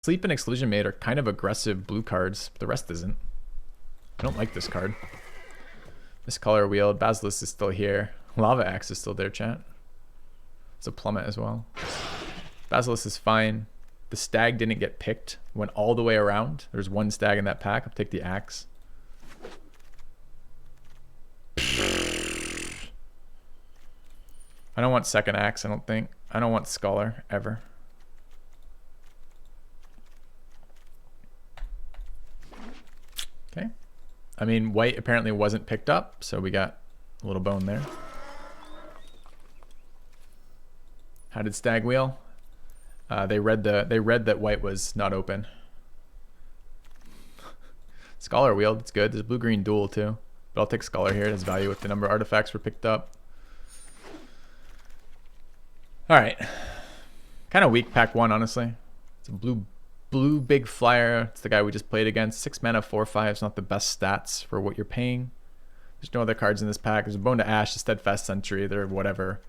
Sleep and Exclusion Mate are kind of aggressive blue cards. The rest isn't. I don't like this card. Miscolor Wheel. Basilisk is still here. Lava Axe is still there, chat. It's a Plummet as well. Basilisk is fine. The Stag didn't get picked. Went all the way around. There's one Stag in that pack. I'll take the Axe. I don't want second Axe, I don't think. I don't want Scholar, ever. Okay. I mean, white apparently wasn't picked up, so we got a little bone there. How did Stag wheel? They read that white was not open. Scholar wheeled, it's good. There's a blue-green duel too. But I'll take Scholar here. It has value with the number of artifacts were picked up. Alright. Kind of weak pack one, honestly. It's a blue big flyer. It's the guy we just played against. 6 mana, 4/5. It's not the best stats for what you're paying. There's no other cards in this pack. There's a Bone to Ash, a Steadfast Sentry. They're whatever.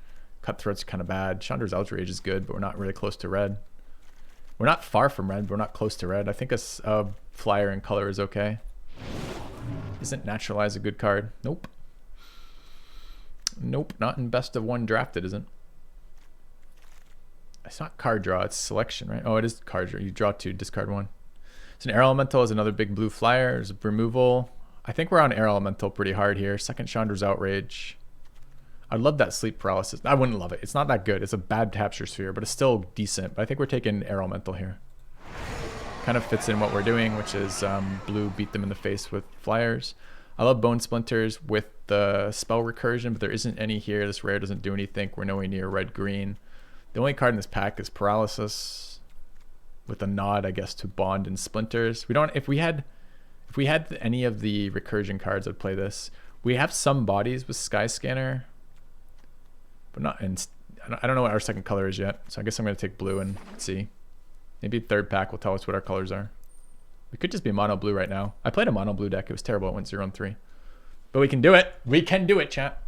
Cutthroat's kind of bad. Chandra's Outrage is good, but we're not really close to red. We're not far from red, but we're not close to red. I think a flyer in color is okay. Isn't Naturalize a good card? Nope. Nope, not in best of one draft it isn't. It's not card draw, it's selection, right? Oh, it is card draw. You draw 2, discard 1. So an Air Elemental is another big blue flyer. There's a removal. I think we're on Air Elemental pretty hard here. Second Chandra's Outrage. I'd love that Sleep Paralysis. I wouldn't love it. It's not that good. It's a bad Capture Sphere, but it's still decent. But I think we're taking Air Elemental here. Kind of fits in what we're doing, which is blue beat them in the face with flyers. I love Bone Splinters with the spell recursion, but there isn't any here. This rare doesn't do anything. We're nowhere near red-green. The only card in this pack is Paralysis with a nod, I guess, to Bond and Splinters. We don't. If we had any of the recursion cards, I'd play this. We have some bodies with Sky Scanner, but not in. I don't know what our second color is yet, so I guess I'm gonna take blue and see. Maybe third pack will tell us what our colors are. We could just be mono blue right now. I played a mono blue deck. It was terrible. It went 0-3, but we can do it. We can do it, chat.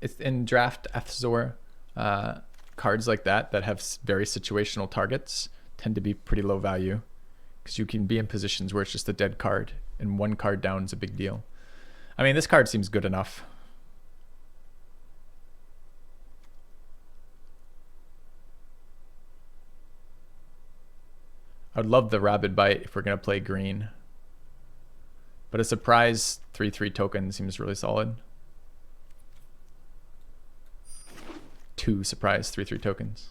It's in draft Athzor. Cards like that have very situational targets tend to be pretty low value because you can be in positions where it's just a dead card and one card down is a big deal. I mean, this card seems good enough. I'd love the Rabid Bite if we're going to play green. But a surprise 3/3 token seems really solid. 2 surprise 3/3 tokens.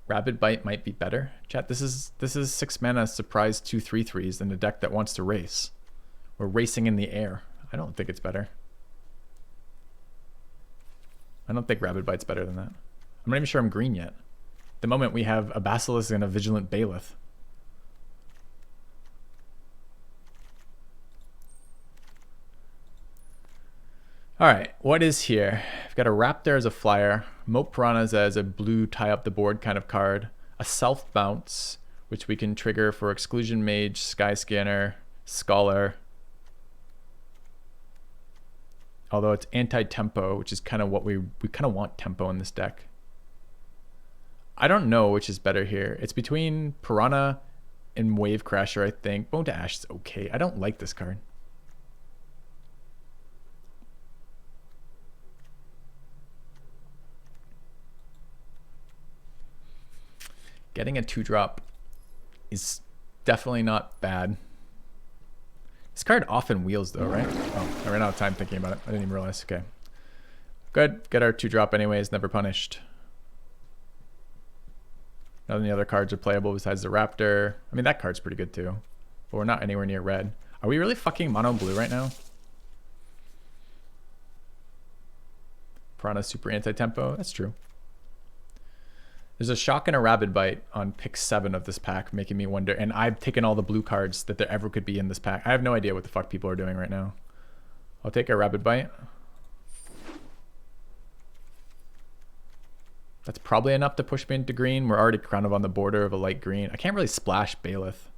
Rabid Bite might be better. Chat, this is 6 mana surprise 2 3/3s in a deck that wants to race. We're racing in the air. I don't think it's better. I don't think Rabid Bite's better than that. I'm not even sure I'm green yet. At the moment we have a Basilisk and a Vigilant Bailiff. Alright, what is here? I've got a Raptor as a flyer, Moat Piranhas as a blue tie up the board kind of card, a Self Bounce, which we can trigger for Exclusion Mage, Sky Scanner, Scholar. Although it's anti-tempo, which is kind of what we kind of want tempo in this deck. I don't know which is better here. It's between Piranha and Wave Crasher, I think. Bone to Ash is okay. I don't like this card. Getting a 2-drop is definitely not bad. This card often wheels though, right? Oh, I ran out of time thinking about it. I didn't even realize. Okay. Good. Get our 2-drop anyways. Never punished. None of the other cards are playable besides the Raptor. I mean, that card's pretty good too. But we're not anywhere near red. Are we really fucking mono blue right now? Piranha super anti-tempo. That's true. There's a Shock and a Rabid Bite on pick 7 of this pack, making me wonder. And I've taken all the blue cards that there ever could be in this pack. I have no idea what the fuck people are doing right now. I'll take a Rabid Bite. That's probably enough to push me into green. We're already kind of on the border of a light green. I can't really splash Bailiff.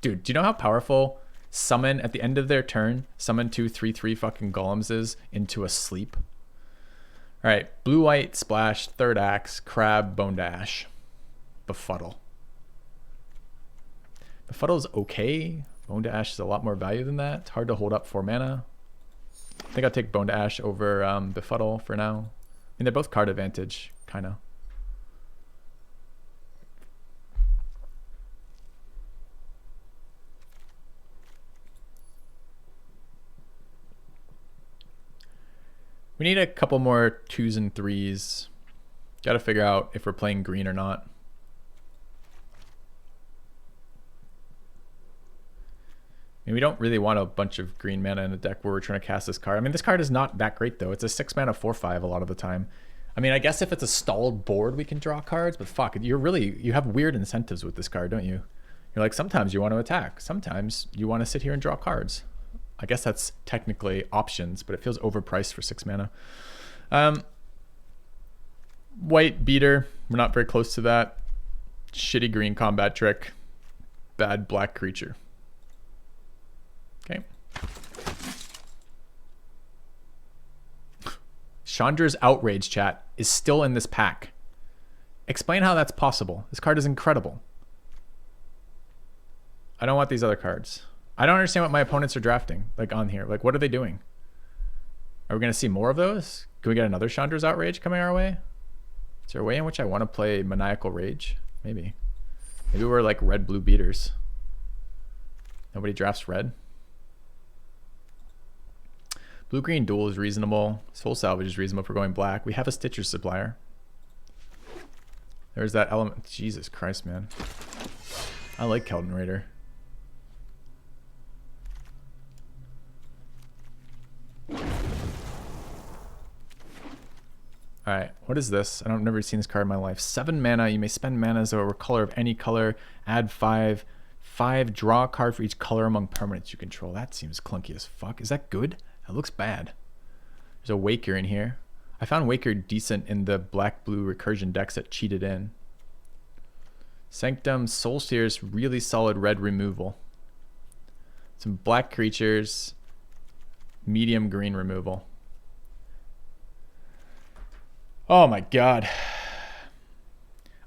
Dude, do you know how powerful summon at the end of their turn, summon 2/3/3 fucking golems into a sleep. All right, blue-white, splash, third axe, crab, bone dash, befuddle. Befuddle's okay. Bone dash is a lot more value than that. It's hard to hold up 4 mana. I think I'll take bone dash over befuddle for now. I mean, they're both card advantage, kind of. We need a couple more 2s and 3s. Got to figure out if we're playing green or not. I mean, we don't really want a bunch of green mana in a deck where we're trying to cast this card. I mean, this card is not that great, though. It's a 6 mana 4/5 a lot of the time. I mean, I guess if it's a stalled board, we can draw cards, but fuck, you have weird incentives with this card, don't you? You're like, sometimes you want to attack. Sometimes you want to sit here and draw cards. I guess that's technically options, but it feels overpriced for 6 mana. White beater. We're not very close to that. Shitty green combat trick. Bad black creature. Okay. Chandra's Outrage, chat, is still in this pack. Explain how that's possible. This card is incredible. I don't want these other cards. I don't understand what my opponents are drafting, like on here. Like, what are they doing? Are we going to see more of those? Can we get another Chandra's Outrage coming our way? Is there a way in which I want to play Maniacal Rage? Maybe. Maybe we're like red-blue beaters. Nobody drafts red. Blue-green duel is reasonable. Soul Salvage is reasonable for going black. We have a Stitcher Supplier. There's that element. Jesus Christ, man. I like Keldon Raider. Alright, what is this? I've never seen this card in my life. 7 mana. You may spend mana as a color of any color. Add 5. 5. Draw a card for each color among permanents you control. That seems clunky as fuck. Is that good? That looks bad. There's a Waker in here. I found Waker decent in the black-blue recursion decks that cheated in. Sanctum, Soulseer's really solid red removal. Some black creatures. Medium green removal. Oh my god.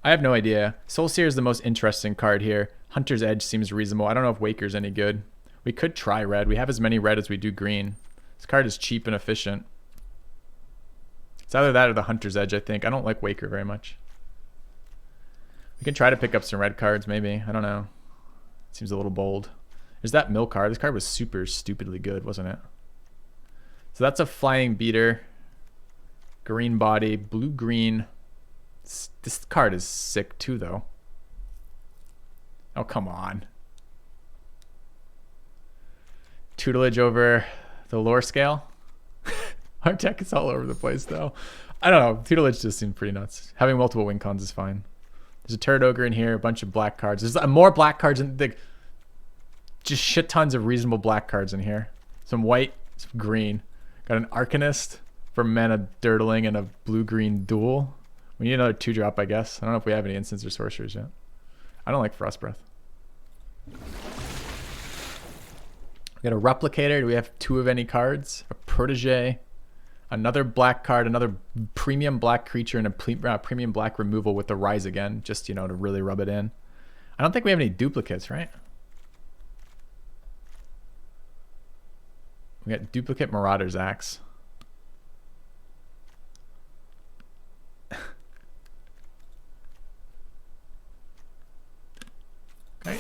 I have no idea. Soulseer is the most interesting card here. Hunter's Edge seems reasonable. I don't know if Waker's any good. We could try red. We have as many red as we do green. This card is cheap and efficient. It's either that or the Hunter's Edge, I think. I don't like Waker very much. We can try to pick up some red cards, maybe. I don't know. Seems a little bold. There's that mill card. This card was super stupidly good, wasn't it? So that's a flying beater. Green body, blue-green. This card is sick too, though. Oh, come on. Tutelage over the lore scale. Our deck is all over the place, though. I don't know. Tutelage just seems pretty nuts. Having multiple win cons is fine. There's a Turret Ogre in here, a bunch of black cards. There's more black cards in the... Just shit tons of reasonable black cards in here. Some white, some green. Got an Arcanist for mana dirtling and a blue-green duel. We need another 2-drop, I guess. I don't know if we have any instants or sorcerers yet. I don't like Frost Breath. We got a Replicator. Do we have 2 of any cards? A Protege. Another black card. Another premium black creature and a premium black removal with the Rise Again. Just, you know, to really rub it in. I don't think we have any duplicates, right? We got duplicate Marauder's Axe. Okay.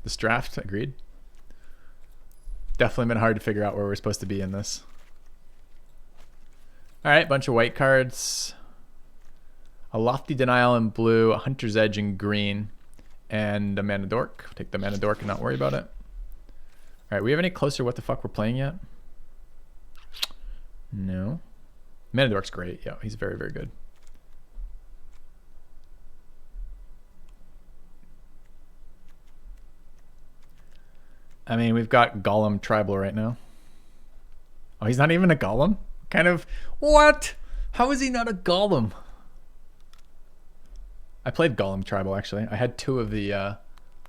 This draft, agreed. Definitely been hard to figure out where we're supposed to be in this. Alright, bunch of white cards. A Lofty Denial in blue, a Hunter's Edge in green, and a Mana Dork. Take the Mana Dork and not worry about it. Alright, we have any closer what the fuck we're playing yet? No. Mana Dork's great. Yeah, he's very, very good. I mean, we've got Golem Tribal right now. Oh, he's not even a Golem? Kind of... What? How is he not a Golem? I played Golem Tribal, actually. I had 2 of the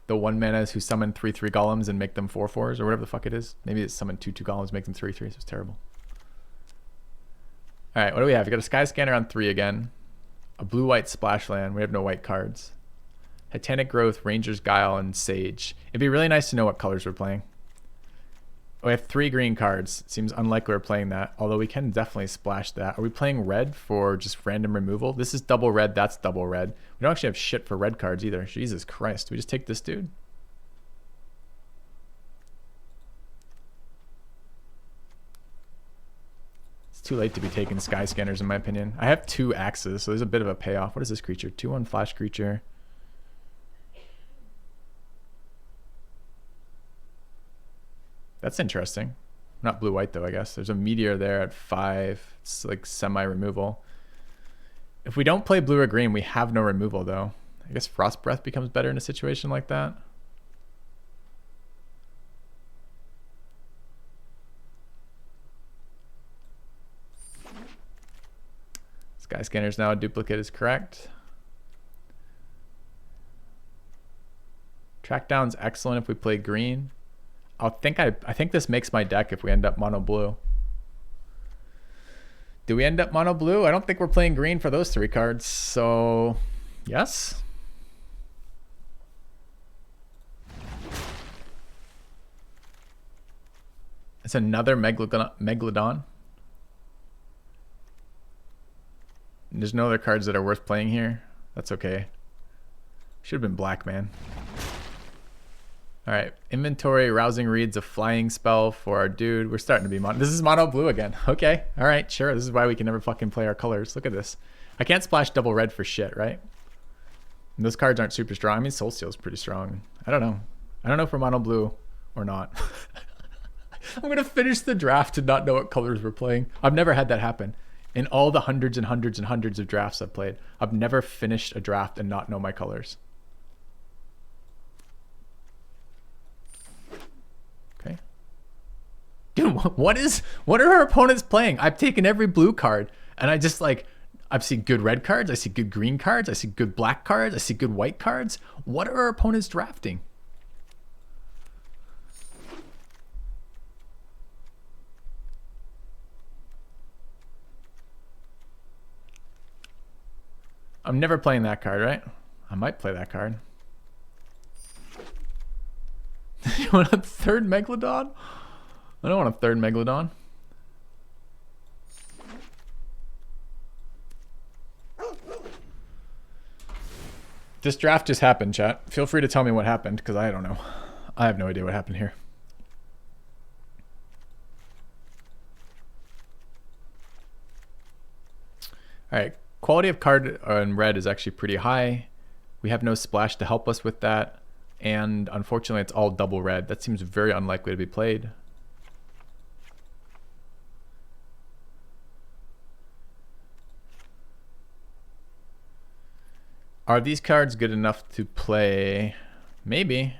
the 1 manas who summon 3/3 golems and make them 4/4s or whatever the fuck it is. Maybe it's summon 2/2 golems, make them 3/3s. It's terrible. All right, what do we have? We got a Sky Scanner on 3 again. A blue-white splash land. We have no white cards. Titanic Growth, Ranger's Guile, and Sage. It'd be really nice to know what colors we're playing. We have 3 green cards. It seems unlikely we're playing that, although we can definitely splash that. Are we playing red for just random removal? This is double red, that's double red. We don't actually have shit for red cards either. Jesus Christ. We just take this dude? It's too late to be taking Sky Scanners in my opinion. I have 2 axes, so there's a bit of a payoff. What is this creature? 2/1 flash creature. That's interesting. Not blue-white though, I guess. There's a meteor there at 5. It's like semi-removal. If we don't play blue or green, we have no removal though. I guess Frost Breath becomes better in a situation like that. Sky Scanner's now a duplicate is correct. Track down's excellent if we play green. I think this makes my deck if we end up mono blue. Do we end up mono blue? I don't think we're playing green for those 3 cards. So, yes. It's another Megalodon. There's no other cards that are worth playing here. That's okay. Should have been black, man. All right, inventory, Rousing Reed's a flying spell for our dude. We're starting to be mono. This is mono blue again. Okay, all right, sure. This is why we can never fucking play our colors. Look at this. I can't splash double red for shit, right? And those cards aren't super strong. I mean, Soul Steel's pretty strong. I don't know. I don't know if we're mono blue or not. I'm gonna finish the draft and not know what colors we're playing. I've never had that happen. In all the hundreds and hundreds and hundreds of drafts I've played, I've never finished a draft and not know my colors. Okay. Dude, what are our opponents playing? I've taken every blue card and I just like, I've seen good red cards. I see good green cards. I see good black cards. I see good white cards. What are our opponents drafting? I'm never playing that card, right? I might play that card. You want a 3rd Megalodon? I don't want a 3rd Megalodon. This draft just happened, chat. Feel free to tell me what happened, because I don't know. I have no idea what happened here. All right. Quality of card in red is actually pretty high. We have no splash to help us with that. And unfortunately, it's all double red. That seems very unlikely to be played. Are these cards good enough to play? Maybe.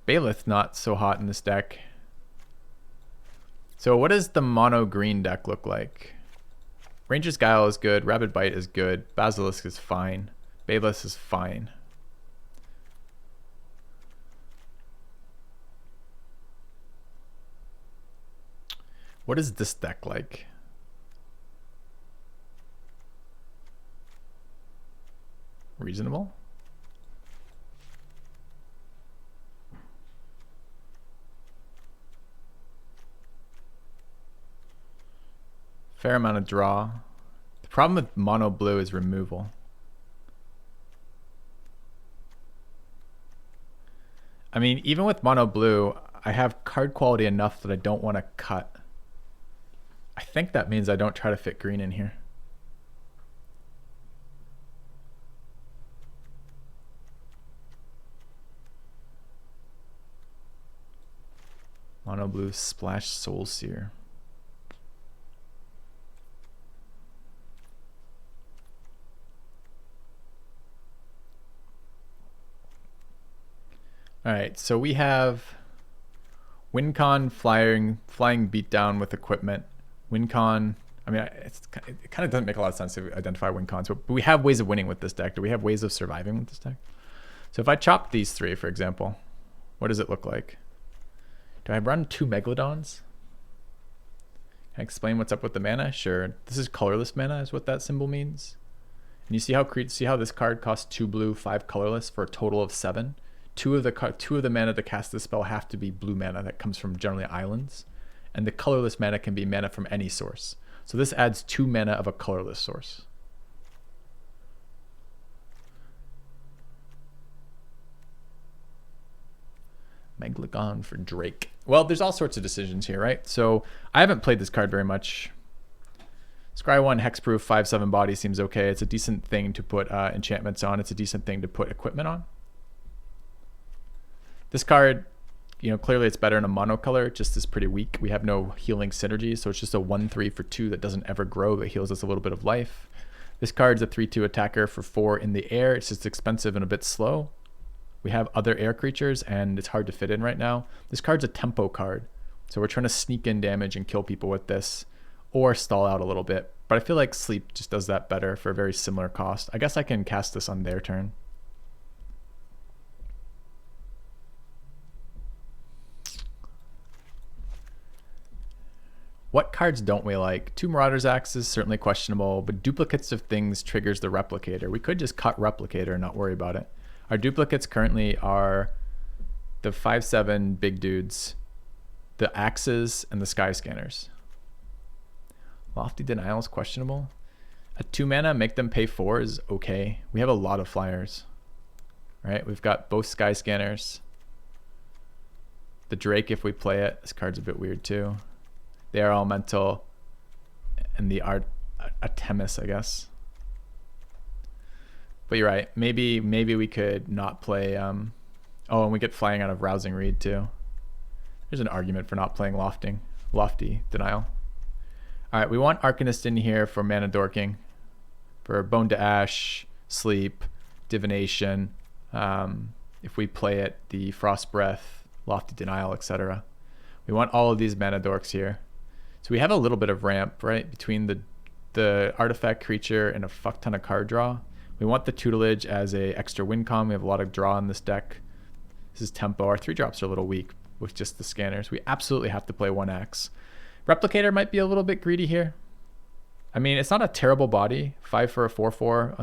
Bailiff not so hot in this deck. So what does the mono green deck look like? Ranger's Guile is good. Rabid Bite is good. Basilisk is fine. Bayless is fine. What is this deck like? Reasonable? Fair amount of draw. The problem with mono blue is removal. I mean, even with mono blue, I have card quality enough that I don't want to cut. I think that means I don't try to fit green in here. Mono blue splash Soul Seer. All right, so we have WinCon flying beatdown with equipment. WinCon, I mean, it kind of doesn't make a lot of sense to identify WinCons, but we have ways of winning with this deck. Do we have ways of surviving with this deck? So if I chop these three, for example, what does it look like? Do I run 2 Megalodons? Can I explain what's up with the mana? Sure. This is colorless mana is what that symbol means. And you see how this card costs 2 blue, 5 colorless for a total of 7? Two of the mana to cast this spell have to be blue mana that comes from generally islands. And the colorless mana can be mana from any source. So this adds 2 mana of a colorless source. Megalodon for Drake. Well, there's all sorts of decisions here, right? So I haven't played this card very much. Scry 1 hexproof 5/7 body seems okay. It's a decent thing to put enchantments on. It's a decent thing to put equipment on. This card, you know, clearly it's better in a monocolor. It just is pretty weak. We have no healing synergy, so it's just a 1/3 for 2 that doesn't ever grow but heals us a little bit of life. This card's a 3/2 attacker for 4 in the air. It's just expensive and a bit slow. We have other air creatures and it's hard to fit in right now. This card's a tempo card, so we're trying to sneak in damage and kill people with this or stall out a little bit. But I feel like Sleep just does that better for a very similar cost. I guess I can cast this on their turn. What cards don't we like? 2 Marauder's Axe is certainly questionable, but duplicates of things triggers the Replicator. We could just cut Replicator and not worry about it. Our duplicates currently are the 5/7 big dudes, the axes, and the sky scanners. Lofty Denial is questionable. A 2 mana, make them pay 4 is okay. We have a lot of flyers, right? We've got both sky scanners. The Drake, if we play it, this card's a bit weird too. The Air Elemental and the Artemis, I guess. But you're right. Maybe we could not play. Oh, and we get Flying out of Rousing Reed too. There's an argument for not playing Lofty Denial. All right, we want Arcanist in here for mana dorking, for Bone to Ash, Sleep, Divination. If we play it, the Frost Breath, Lofty Denial, etc. We want all of these mana dorks here. So we have a little bit of ramp, right, between the artifact creature and a fuck ton of card draw. We want the tutelage as a extra win con. We have a lot of draw in this deck. This is tempo. Our 3-drops are a little weak with just the scanners. We absolutely have to play 1x. Replicator might be a little bit greedy here. I mean, it's not a terrible body. 5 for a 4/4.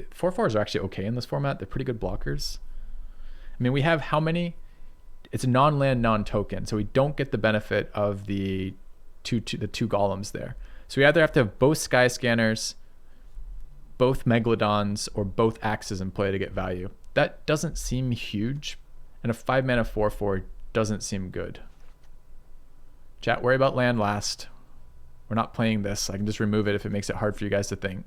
4/4s are actually okay in this format. They're pretty good blockers. I mean, we have how many? It's a non-land, non-token, so we don't get the benefit of the two golems there. So we either have to have both sky scanners, both Megalodons, or both axes in play to get value. That doesn't seem huge, and a 5 mana 4/4 doesn't seem good. Chat, worry about land last. We're not playing this. I can just remove it if it makes it hard for you guys to think.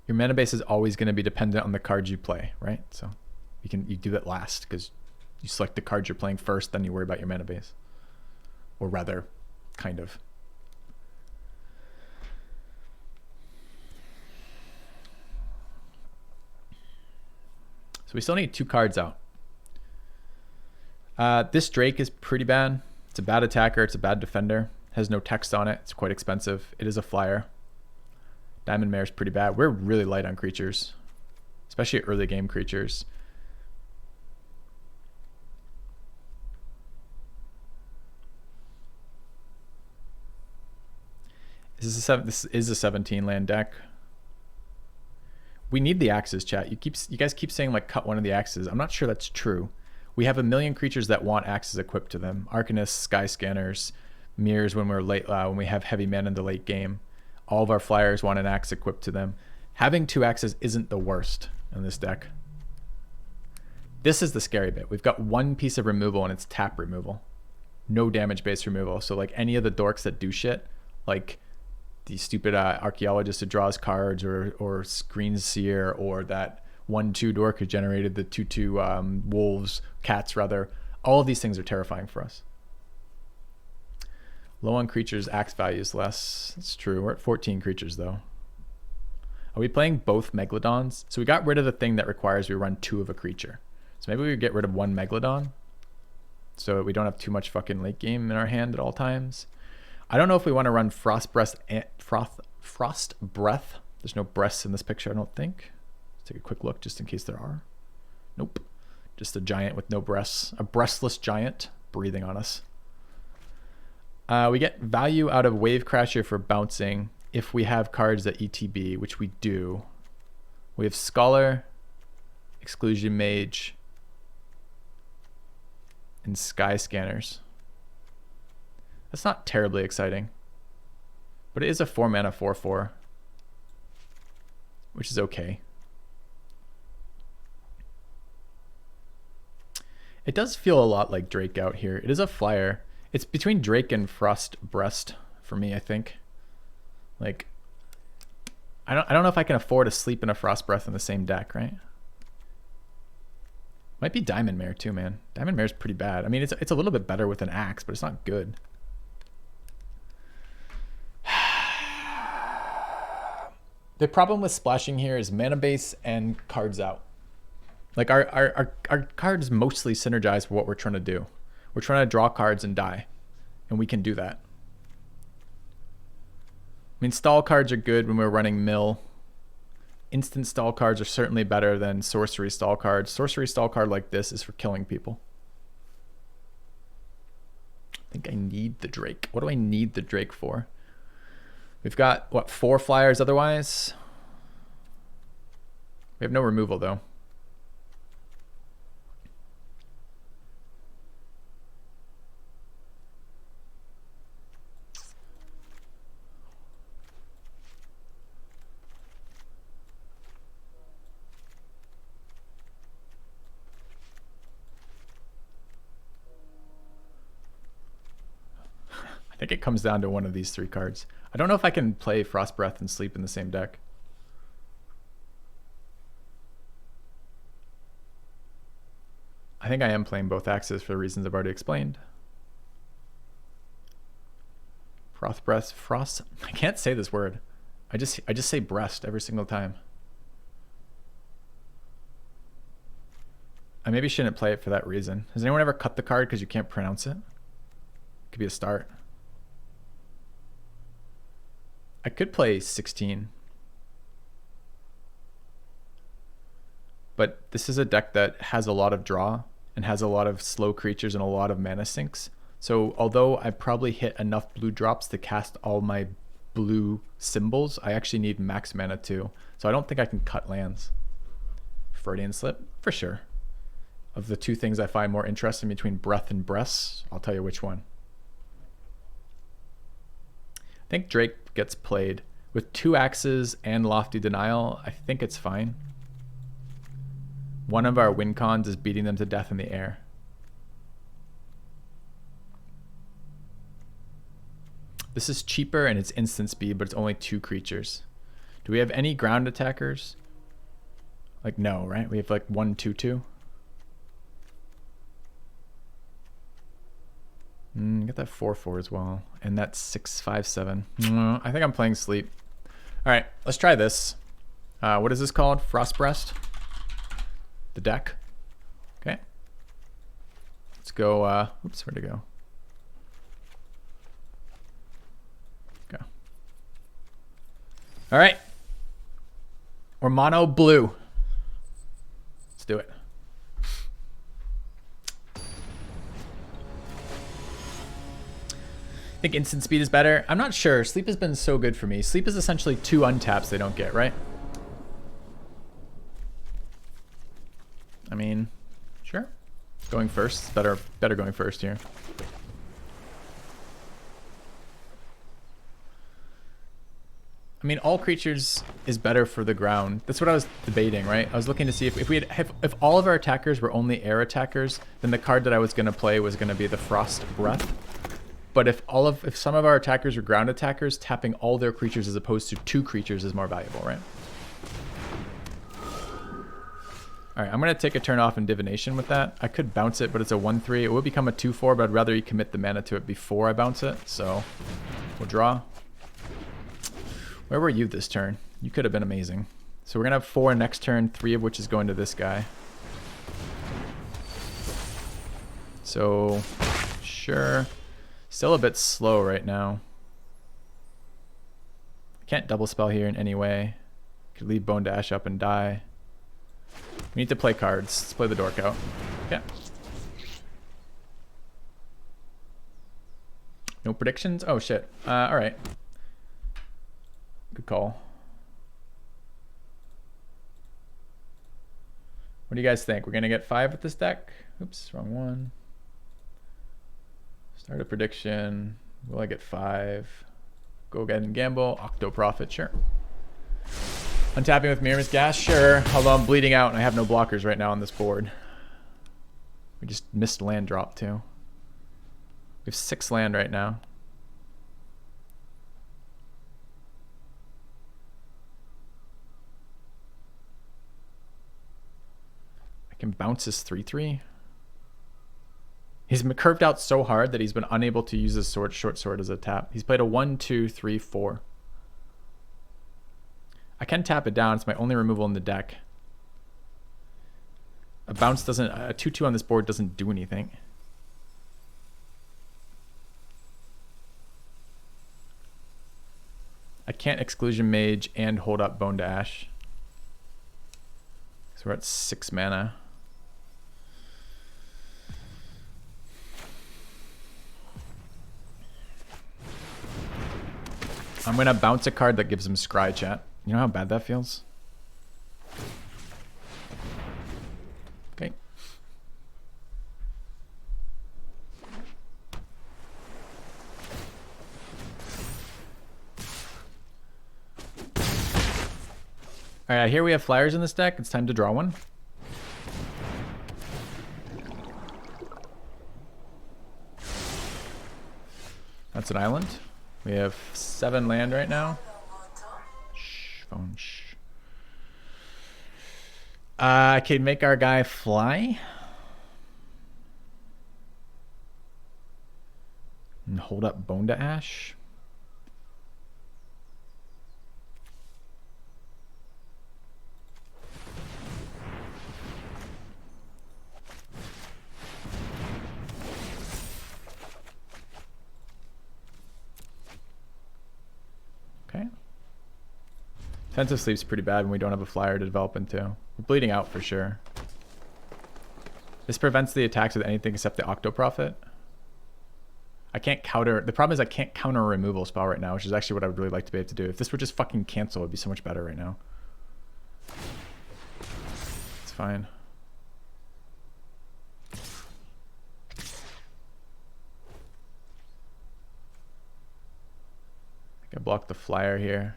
Your mana base is always going to be dependent on the cards you play, right? So you do that last because you select the cards you're playing first, then you worry about your mana base. Or rather, kind of. So we still need 2 cards out. This Drake is pretty bad. It's a bad attacker. It's a bad defender. Has no text on it. It's quite expensive. It is a flyer. Diamond Mare is pretty bad. We're really light on creatures, especially early game creatures. This is a 17 land deck. We need the axes, chat. You guys keep saying like cut one of the axes. I'm not sure that's true. We have a million creatures that want axes equipped to them. Arcanists, Sky Scanners, Mirrors when we're late, when we have heavy mana in the late game. All of our flyers want an axe equipped to them. Having 2 axes isn't the worst in this deck. This is the scary bit. We've got 1 piece of removal and it's tap removal. No damage based removal. So like any of the dorks that do shit, like the stupid archaeologist who draws cards or Screen Seer or that 1/2 dork who generated the 2/2 wolves, cats rather. All of these things are terrifying for us. Low on creatures, axe value is less. That's true. We're at 14 creatures though. Are we playing both Megalodons? So we got rid of the thing that requires we run 2 of a creature. So maybe we get rid of 1 Megalodon so we don't have too much fucking late game in our hand at all times. I don't know if we want to run Frost Breath. There's no breasts in this picture, I don't think. Let's take a quick look just in case there are. Nope. Just a giant with no breasts. A breastless giant breathing on us. We get value out of Wave Crasher for bouncing if we have cards that ETB, which we do. We have Scholar, Exclusion Mage, and Sky Scanners. That's not terribly exciting. But it is a 4-mana 4/4, which is okay. It does feel a lot like Drake out here. It is a flyer. It's between Drake and Frost Breast for me, I think. Like, I don't know if I can afford to sleep in a Frost Breath in the same deck, right? Might be Diamond Mare too, man. Diamond Mare's pretty bad. I mean, it's a little bit better with an axe, but it's not good. The problem with splashing here is mana base and cards out. Like our cards mostly synergize with what we're trying to do. We're trying to draw cards and die, and we can do that. I mean, stall cards are good when we're running mill. Instant stall cards are certainly better than sorcery stall cards. Sorcery stall card like this is for killing people. I think I need the Drake. What do I need the Drake for? We've got, what, 4 flyers otherwise? We have no removal, though. I think it comes down to one of these 3 cards. I don't know if I can play Frost Breath and sleep in the same deck. I think I am playing both axes for the reasons I've already explained. Frost Breath, Frost. I can't say this word. I just say breast every single time. I maybe shouldn't play it for that reason. Has anyone ever cut the card because you can't pronounce it? Could be a start. I could play 16. But this is a deck that has a lot of draw and has a lot of slow creatures and a lot of mana sinks. So although I probably hit enough blue drops to cast all my blue symbols, I actually need max mana too. So I don't think I can cut lands. Freudian slip, for sure. Of the 2 things I find more interesting between breath and breasts, I'll tell you which one. I think Drake gets played. With 2 axes and Lofty Denial, I think it's fine. One of our win cons is beating them to death in the air. This is cheaper and it's instant speed, but it's only 2 creatures. Do we have any ground attackers? Like, no, right? We have like 1, 2, 2. Get that 4/4 as well. And that's 6, 5, 7. I think I'm playing sleep. All right, let's try this. What is this called? Frost Breast? The deck. Okay. Let's go. Oops, where'd it go? Go. All right. We're mono blue. Let's do it. I think instant speed is better. I'm not sure. Sleep has been so good for me. Sleep is essentially 2 untaps they don't get, right? I mean, sure. Going first. Better going first here. I mean, all creatures is better for the ground. That's what I was debating, right? I was looking to see if all of our attackers were only air attackers, then the card that I was going to play was going to be the Frost Breath. But if some of our attackers were ground attackers, tapping all their creatures as opposed to 2 creatures is more valuable, right? All right, I'm going to take a turn off in Divination with that. I could bounce it, but it's a 1/3. It would become a 2/4, but I'd rather you commit the mana to it before I bounce it. So we'll draw. Where were you this turn? You could have been amazing. So we're going to have 4 next turn, 3 of which is going to this guy. So, sure. Still a bit slow right now. Can't double spell here in any way. Could leave Bone Dash up and die. We need to play cards. Let's play the dork out. Okay. No predictions? Oh shit. Alright. Good call. What do you guys think? We're gonna get 5 with this deck? Oops, wrong one. Start a prediction. Will I get 5? Go ahead and gamble. Octo Profit, sure. Untapping with Mira's Gas, sure. Although I'm bleeding out and I have no blockers right now on this board. We just missed land drop too. We have 6 land right now. I can bounce his 3/3. He's been curved out so hard that he's been unable to use his short sword as a tap. He's played a 1, 2, 3, 4. I can tap it down. It's my only removal in the deck. A bounce doesn't, a 2/2 on this board doesn't do anything. I can't Exclusion Mage and hold up Bone to Ash. So we're at 6 mana. I'm gonna bounce a card that gives him Scry, chat. You know how bad that feels? Okay. Alright, here we have flyers in this deck. It's time to draw one. That's an island. We have 7 land right now. Shh, phone, shh. I can make our guy fly. And hold up Bone to Ash. Okay. Defensive sleep's pretty bad when we don't have a flyer to develop into. We're bleeding out for sure. This prevents the attacks with anything except the Octo Profit. I can't counter. The problem is I can't counter a removal spell right now, which is actually what I would really like to be able to do. If this were just fucking cancel, it would be so much better right now. It's fine. I can block the flyer here.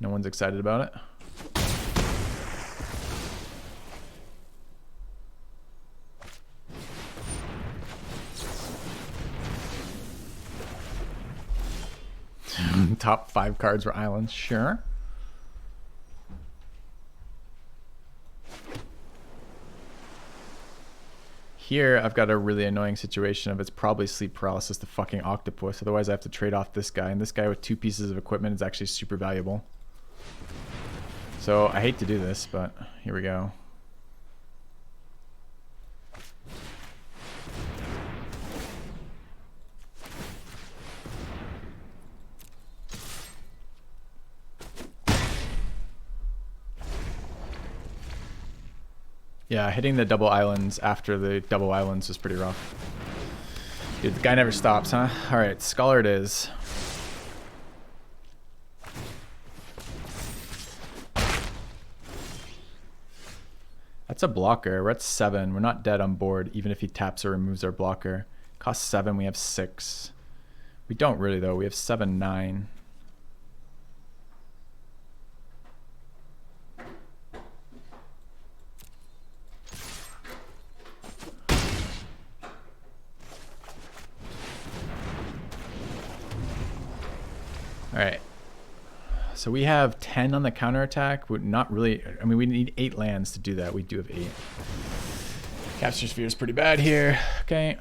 No one's excited about it. Top 5 cards were islands, sure. Here, I've got a really annoying situation of it's probably sleep paralysis to fucking octopus. Otherwise, I have to trade off this guy. And this guy with 2 pieces of equipment is actually super valuable. So I hate to do this, but here we go. Yeah, hitting the double islands after the double islands was pretty rough. Dude, the guy never stops, huh? Alright, Scholar it is. That's a blocker. We're at 7. We're not dead on board, even if he taps or removes our blocker. Cost 7, we have 6. We don't really, though. We have 7, 9. Alright, so we have 10 on the counterattack. We're not really, I mean, we need 8 lands to do that. We do have 8. Capture Sphere is pretty bad here. Okay.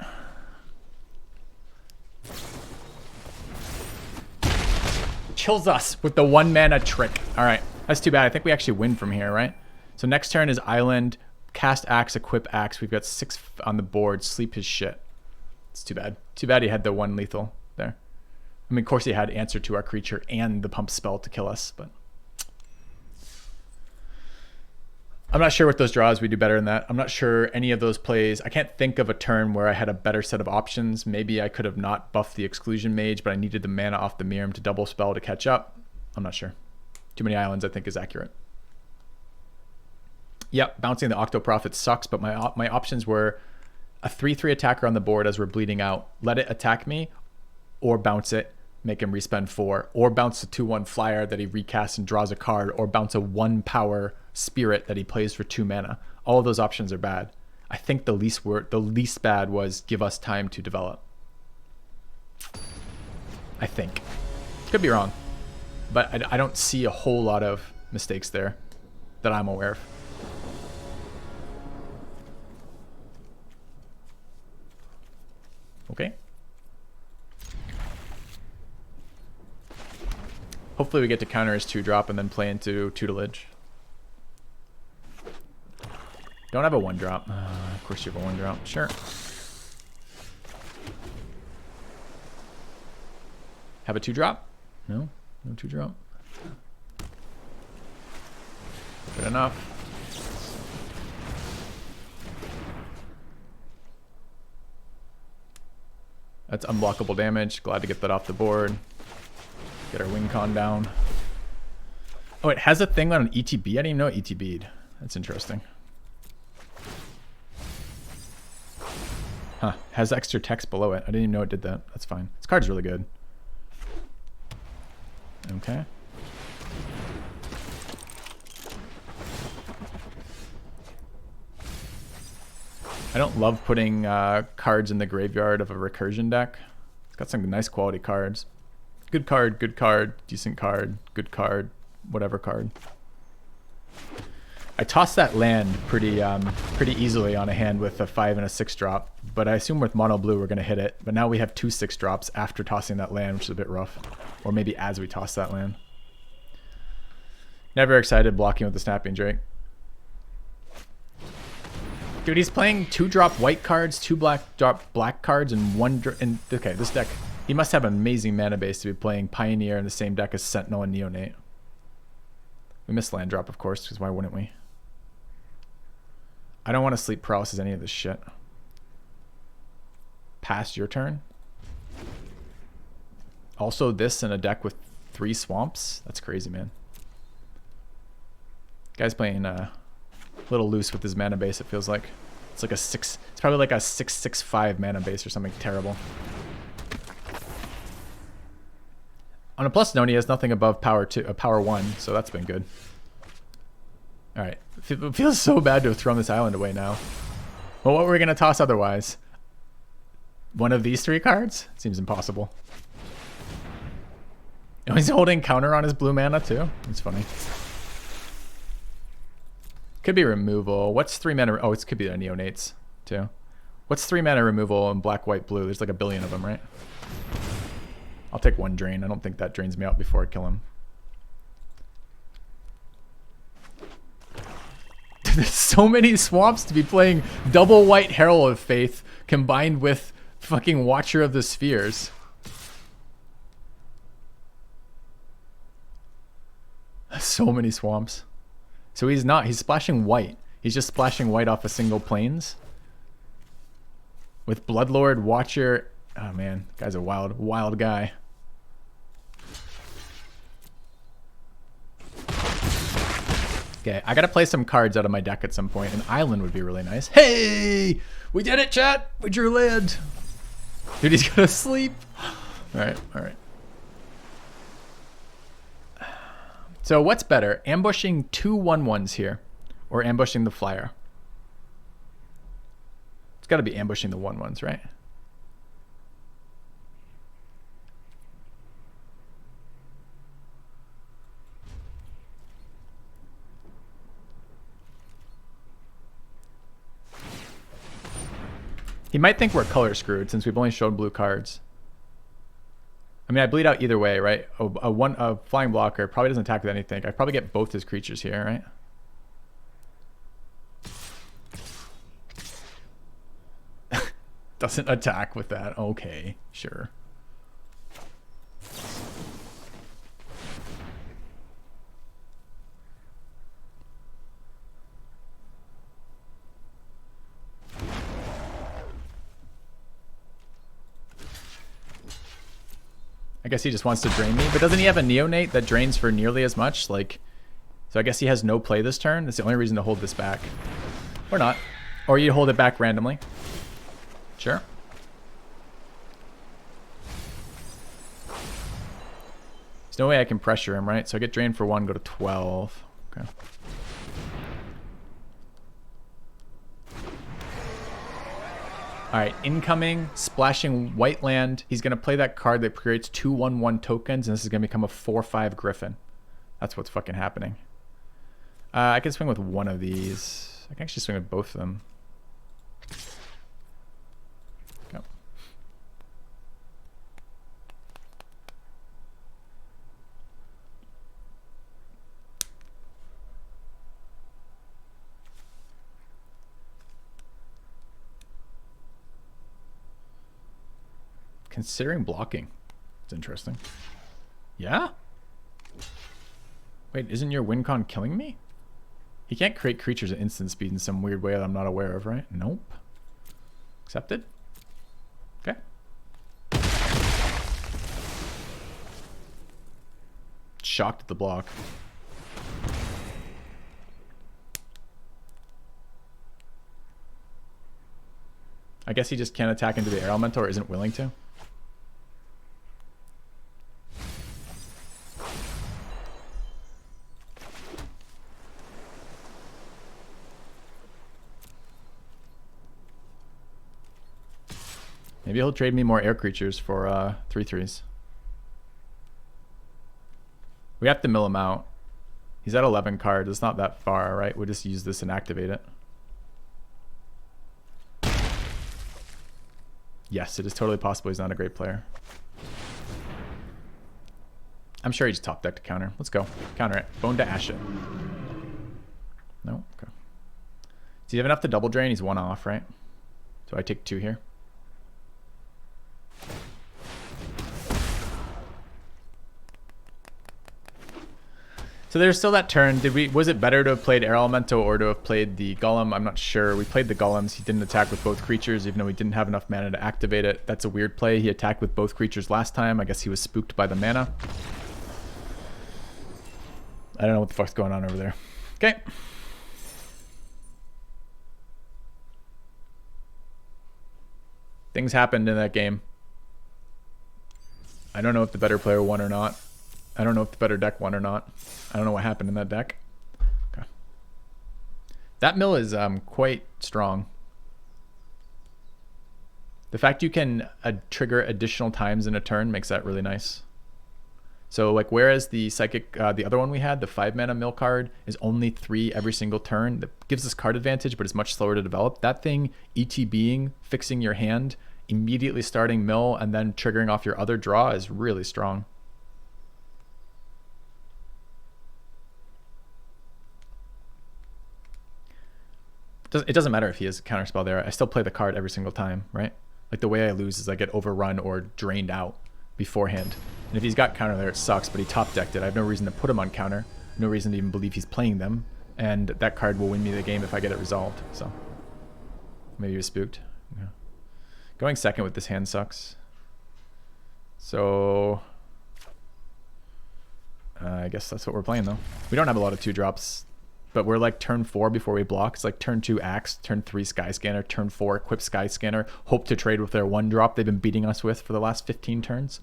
Kills us with the 1 mana trick. Alright, that's too bad. I think we actually win from here, right? So next turn is Island, cast Axe, equip Axe. We've got 6 on the board. Sleep his shit. It's too bad. Too bad he had the 1 lethal there. I mean, of course he had answer to our creature and the pump spell to kill us, but I'm not sure with those draws we do better than that. I'm not sure any of those plays. I can't think of a turn where I had a better set of options. Maybe I could have not buffed the Exclusion Mage, but I needed the mana off the Mirim to double spell to catch up. I'm not sure. Too many islands, I think, is accurate. Yep, bouncing the Octoprophet sucks, but my options were a 3/3 attacker on the board as we're bleeding out. Let it attack me, or bounce it, make him respend 4, or bounce a 2/1 flyer that he recasts and draws a card, or bounce a 1 power spirit that he plays for 2 mana. All of those options are bad. I think the least bad was give us time to develop. I think. Could be wrong. But I don't see a whole lot of mistakes there that I'm aware of. Okay. Hopefully we get to counter his 2-drop and then play into tutelage. Don't have a 1-drop. Of course you have a 1-drop. Sure. Have a 2-drop? No? No 2-drop? Good enough. That's unblockable damage. Glad to get that off the board. Get our wing con down. Oh, it has a thing on an ETB? I didn't even know it ETB'd. That's interesting. Huh. Has extra text below it. I didn't even know it did that. That's fine. This card's really good. Okay. I don't love putting cards in the graveyard of a recursion deck. It's got some nice quality cards. Good card, decent card, good card, whatever card. I tossed that land pretty easily on a hand with a 5 and a 6-drop, but I assume with mono blue we're going to hit it. But now we have 2 6-drops after tossing that land, which is a bit rough. Or maybe as we toss that land. Never excited blocking with the Snapping Drake. Dude, he's playing 2-drop white cards, 2 drop black cards, and 1 and okay, this deck, he must have an amazing mana base to be playing Pioneer in the same deck as Sentinel and Neonate. We missed land drop, of course, because why wouldn't we? I don't want to sleep paralysis any of this shit. Pass your turn. Also this in a deck with 3 swamps. That's crazy, man. Guy's playing a little loose with his mana base, it feels like. It's like a 6, it's probably like a 6/6/5 mana base or something terrible. On a plus note, he has nothing above power 1, so that's been good. Alright. It feels so bad to have thrown this island away now. Well, what were we going to toss otherwise? One of these 3 cards? Seems impossible. Oh, he's holding counter on his blue mana too? It's funny. Could be removal. What's 3 mana? Oh, it could be the Neonates too. What's 3 mana removal in black, white, blue? There's like a billion of them, right? I'll take 1 drain. I don't think that drains me out before I kill him. There's so many swamps to be playing double white Herald of Faith combined with fucking Watcher of the Spheres. So many swamps. So he's splashing white. He's just splashing white off a single plains. With Bloodlord, Watcher. Oh man, guy's a wild guy. Okay, I gotta play some cards out of my deck at some point. An island would be really nice. Hey! We did it, chat! We drew land! Dude, he's gonna sleep. Alright, alright. So what's better? Ambushing 2 1/1s here, or ambushing the flyer? It's gotta be ambushing the 1/1s, right? He might think we're color screwed since we've only shown blue cards. I mean, I bleed out either way, right? A flying blocker probably doesn't attack with anything. I probably get both his creatures here, right? Doesn't attack with that. Okay, sure. I guess he just wants to drain me. But doesn't he have a neonate that drains for nearly as much? Like, so I guess he has no play this turn. That's the only reason to hold this back. Or not. Or you hold it back randomly. Sure. There's no way I can pressure him, right? So I get drained for 1, go to 12. Okay. Alright, incoming, splashing white land. He's going to play that card that creates 2/1/1 tokens, and this is going to become a 4/5 Griffin. That's what's fucking happening. I can swing with one of these. I can actually swing with both of them. Go. Considering blocking. It's interesting. Yeah? Wait, isn't your win con killing me? He can't create creatures at instant speed in some weird way that I'm not aware of, right? Nope. Accepted. Okay. Shocked at the block. I guess he just can't attack into the air elemental or isn't willing to. Maybe he'll trade me more air creatures for 3/3s. We have to mill him out. He's at 11 cards. It's not that far, right? We'll just use this and activate it. Yes, it is totally possible he's not a great player. I'm sure he just top decked to counter. Let's go. Counter it. Bone to ash it. No? Okay. Does he have enough to double drain? He's 1 off, right? So I take 2 here. So there's still that turn. Was it better to have played Air Elemental or to have played the Golem? I'm not sure. We played the Golems. He didn't attack with both creatures, even though he didn't have enough mana to activate it. That's a weird play. He attacked with both creatures last time. I guess he was spooked by the mana. I don't know what the fuck's going on over there. Okay. Things happened in that game. I don't know if the better player won or not. I don't know if the better deck won or not. I don't know what happened in that deck. Okay. That mill is quite strong. The fact you can trigger additional times in a turn makes that really nice. So like whereas the psychic, the other one we had, the 5 mana mill card is only 3 every single turn. That gives us card advantage, but it's much slower to develop. That thing, ETBing, fixing your hand, immediately starting mill, and then triggering off your other draw is really strong. It doesn't matter if he has a counterspell there. I still play the card every single time, right? Like the way I lose is I get overrun or drained out beforehand. And if he's got counter there, it sucks, but he top decked it. I have no reason to put him on counter. No reason to even believe he's playing them. And that card will win me the game if I get it resolved. So maybe he was spooked. Yeah. Going second with this hand sucks. So I guess that's what we're playing though. We don't have a lot of 2-drops. But we're like turn 4 before we block. It's like turn 2 Axe, turn 3 Sky Scanner, turn 4 Equip Sky Scanner. Hope to trade with their 1-drop they've been beating us with for the last 15 turns.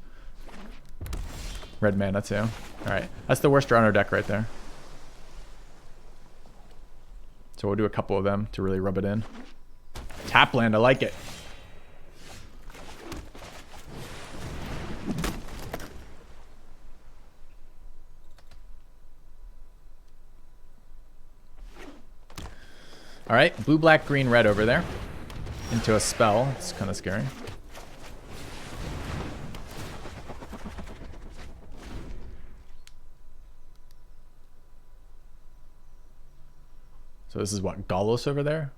Red mana too. Alright, that's the worst draw on our deck right there. So we'll do a couple of them to really rub it in. Tap land, I like it. All right, blue, black, green, red over there. Into a spell. It's kind of scary. So this is what, Gallos over there?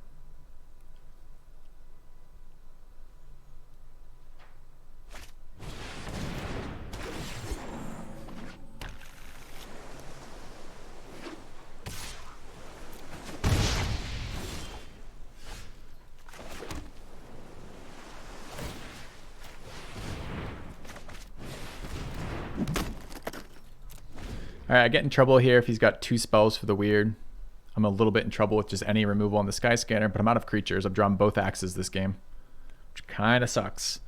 Alright, I get in trouble here if he's got 2 spells for the weird. I'm a little bit in trouble with just any removal on the Sky Scanner, but I'm out of creatures. I've drawn both axes this game, which kind of sucks.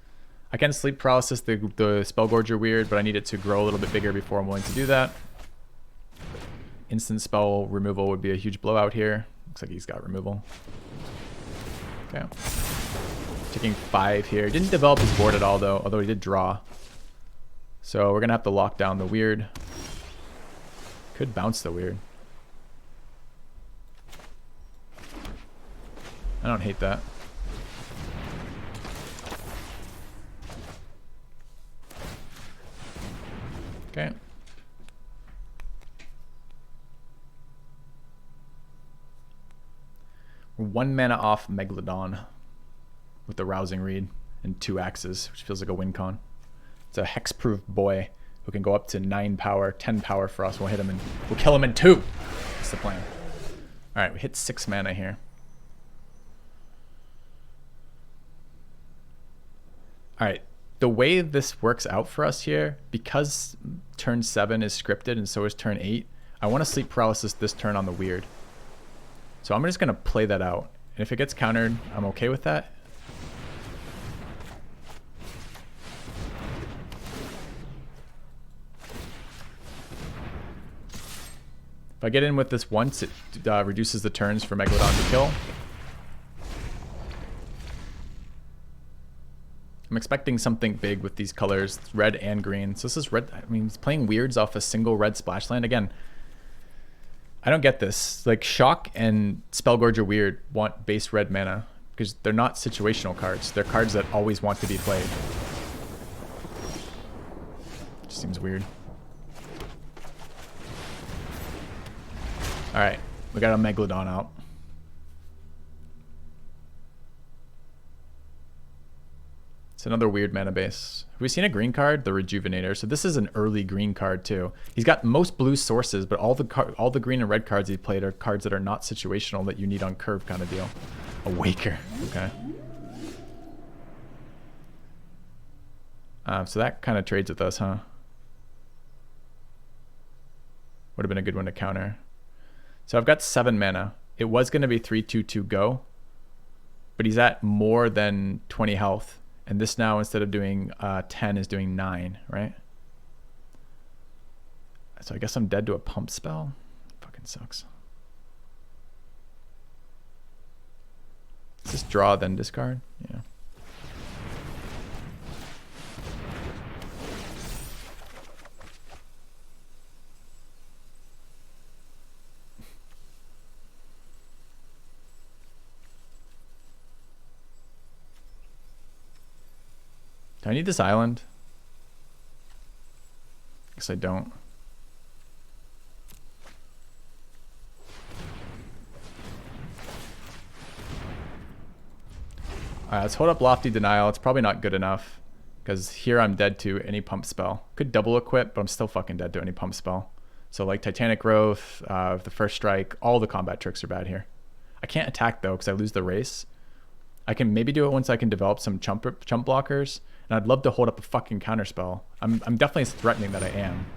I can sleep paralysis the Spell Gorger weird, but I need it to grow a little bit bigger before I'm willing to do that. Instant spell removal would be a huge blowout here. Looks like he's got removal. Okay. Taking 5 here. Didn't develop his board at all though, although he did draw. So we're gonna have to lock down the weird. Could bounce the weird. I don't hate that. Okay. We're 1 mana off Megalodon with the Rousing Reed and 2 axes, which feels like a win con. It's a hexproof boy who can go up to 9 power, 10 power for us. We'll hit him and we'll kill him in 2. That's the plan. All right, we hit 6 mana here. All right, the way this works out for us here, because turn 7 is scripted and so is turn 8, I want to sleep paralysis this turn on the weird. So I'm just going to play that out. And if it gets countered, I'm okay with that. If I get in with this once, it reduces the turns for Megalodon to kill. I'm expecting something big with these colors, red and green. So this is red. I mean, he's playing weirds off a single red splash land. Again, I don't get this. Like, Shock and Spellgorger Weird want base red mana because they're not situational cards. They're cards that always want to be played. Just seems weird. All right, we got a Megalodon out. It's another weird mana base. Have we seen a green card? The Rejuvenator. So this is an early green card too. He's got most blue sources, but all the green and red cards he played are cards that are not situational that you need on curve kind of deal. A Waker. Okay. So that kind of trades with us, huh? Would have been a good one to counter. So I've got 7 mana. It was going to be 3/2/2 go, but he's at more than 20 health. And this now, instead of doing 10, is doing 9, right? So I guess I'm dead to a pump spell. Fucking sucks. Let's just draw, then discard. Yeah. Do I need this island? I guess I don't. Alright, let's hold up Lofty Denial. It's probably not good enough because here I'm dead to any pump spell. Could double equip, but I'm still fucking dead to any pump spell. So like Titanic Growth, the First Strike, all the combat tricks are bad here. I can't attack though because I lose the race. I can maybe do it once I can develop some chump blockers. And I'd love to hold up a fucking counterspell. I'm definitely threatening that I am.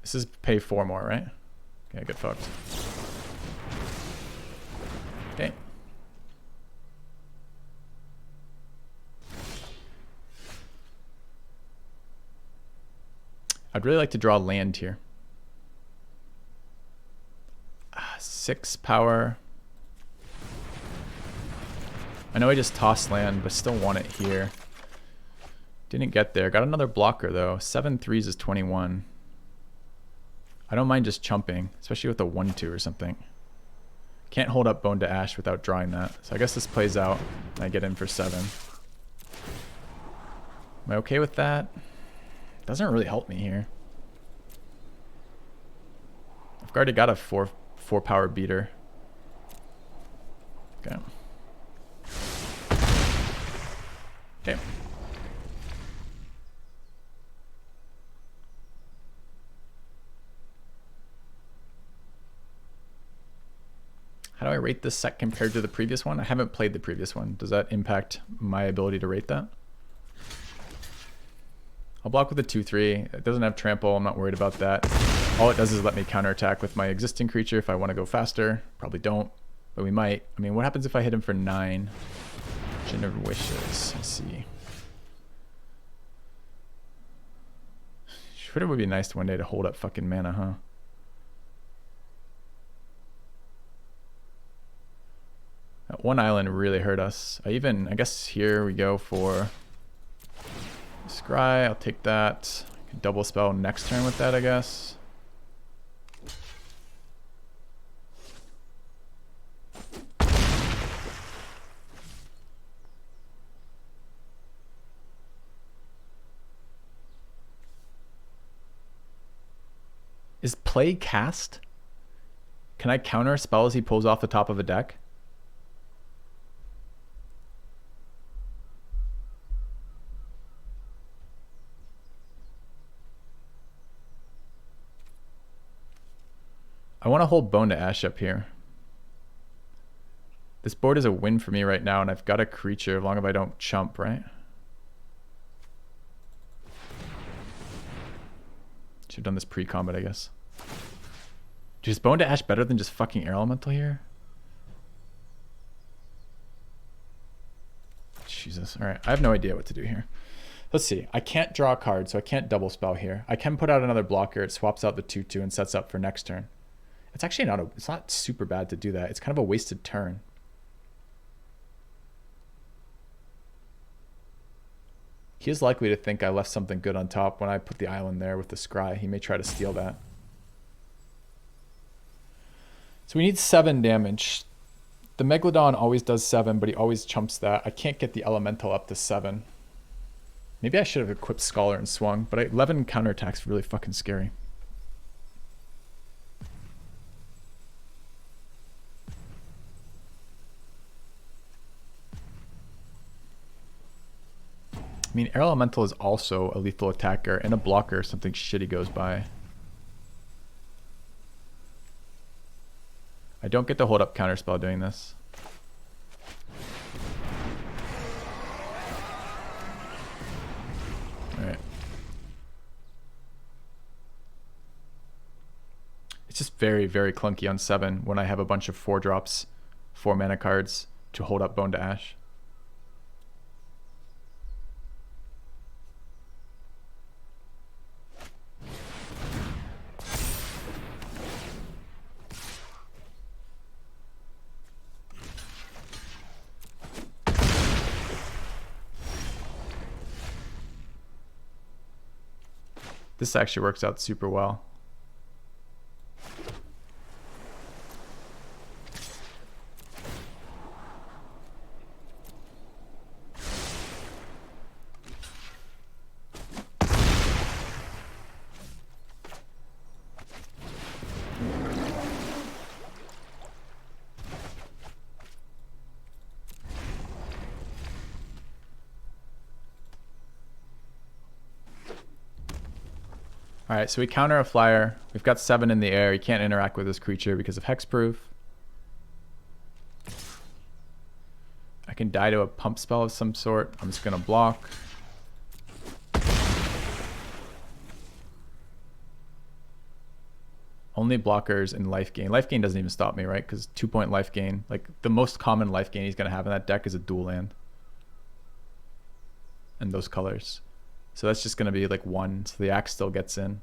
This is pay 4 more, right? Okay, get fucked. Okay. I'd really like to draw land here. 6 power. I know I just tossed land, but still want it here. Didn't get there. Got another blocker though. 7 3s is 21. I don't mind just chumping, especially with a 1/2 or something. Can't hold up Bone to Ash without drawing that. So I guess this plays out and I get in for 7. Am I okay with that? Doesn't really help me here. I've already got a 4 power beater. Okay. Okay. How do I rate this set compared to the previous one? I haven't played the previous one. Does that impact my ability to rate that? I'll block with a 2/3. It doesn't have trample. I'm not worried about that. All it does is let me counterattack with my existing creature if I want to go faster. Probably don't, but we might. I mean, what happens if I hit him for 9? Gin of Wishes. Let's see. Twitter would be nice one day to hold up fucking mana, huh? That one island really hurt us. I guess here we go for Scry. I'll take that. I can double spell next turn with that, I guess. Is play cast? Can I counter spells he pulls off the top of a deck? I want to hold Bone to Ash up here. This board is a win for me right now, and I've got a creature as long as I don't chump, right? Should have done this pre-combat, I guess. Dude, is Bone to Ash better than just fucking Air Elemental here? Jesus. Alright, I have no idea what to do here. Let's see. I can't draw a card, so I can't double spell here. I can put out another blocker. It swaps out the 2/2 and sets up for next turn. It's actually it's not super bad to do that. It's kind of a wasted turn. He is likely to think I left something good on top when I put the island there with the scry. He may try to steal that. So we need 7 damage. The Megalodon always does 7, but he always chumps that. I can't get the Elemental up to 7. Maybe I should have equipped Scholar and swung, but 11 counterattack's really fucking scary. I mean, Air Elemental is also a lethal attacker and a blocker if something shitty goes by. I don't get to hold up counterspell doing this. Alright. It's just very, very clunky on 7 when I have a bunch of 4-drops, 4 mana cards to hold up Bone to Ash. This actually works out super well. Alright, so we counter a flyer. We've got 7 in the air. He can't interact with this creature because of hexproof. I can die to a pump spell of some sort. I'm just going to block. Only blockers in life gain. Life gain doesn't even stop me, right? Because 2-point life gain. Like, the most common life gain he's going to have in that deck is a dual land. And those colors. So that's just going to be like 1, so the axe still gets in.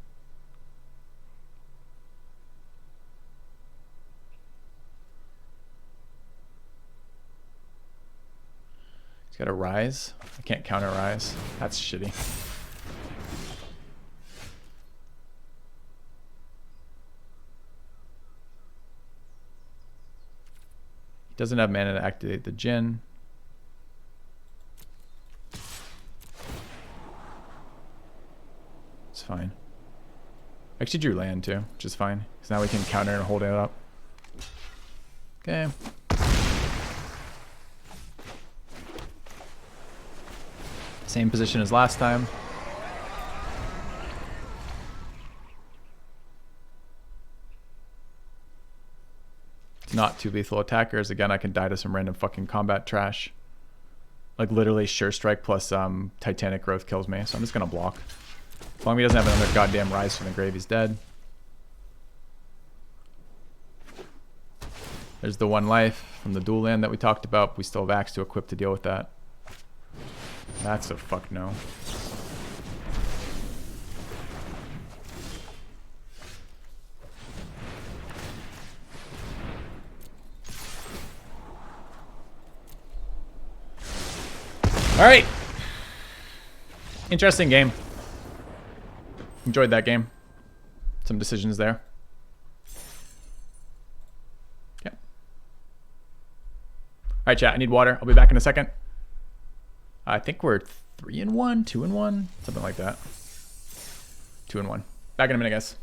He's got a rise. I can't counter rise. That's shitty. He doesn't have mana to activate the Djinn. It's fine. I actually drew land too, which is fine. Because now we can counter and hold it up. Okay. Same position as last time. It's not 2 lethal attackers. Again, I can die to some random fucking combat trash. Like literally Sure Strike plus Titanic Growth kills me, so I'm just gonna block. As long as he doesn't have another goddamn rise from the grave, he's dead. There's the 1 life from the dual land that we talked about. We still have Axe to equip to deal with that. That's a fuck no. Alright. Interesting game. Enjoyed that game. Some decisions there. Yeah. Alright, chat. I need water. I'll be back in a second. I think we're 3-1, 2-1, something like that. 2-1. Back in a minute, guys.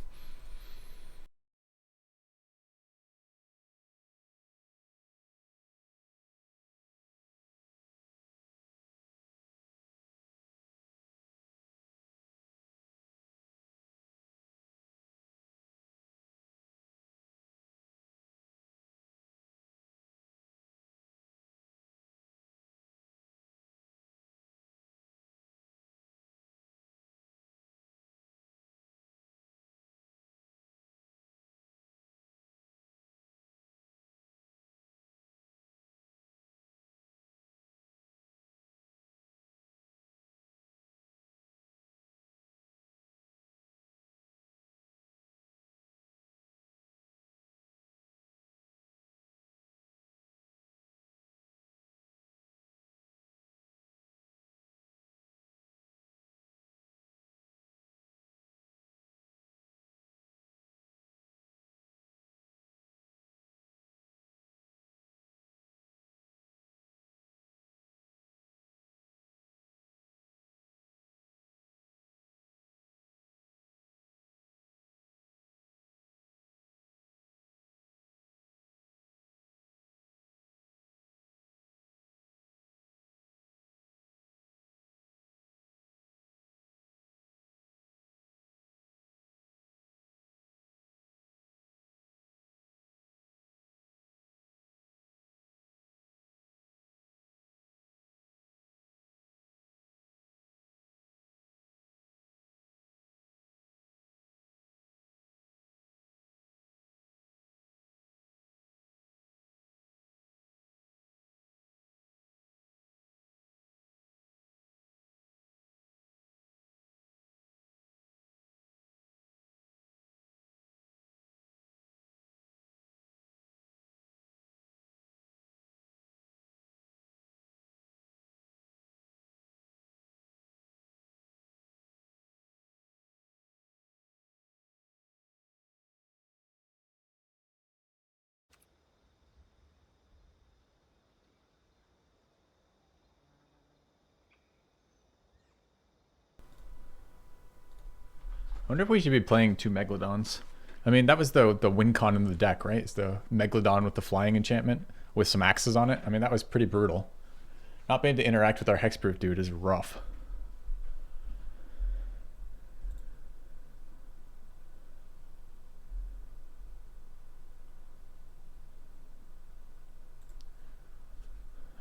I wonder if we should be playing 2 Megalodons. I mean, that was the win con in the deck, right? It's the Megalodon with the flying enchantment with some axes on it. I mean, that was pretty brutal. Not being able to interact with our hexproof dude is rough.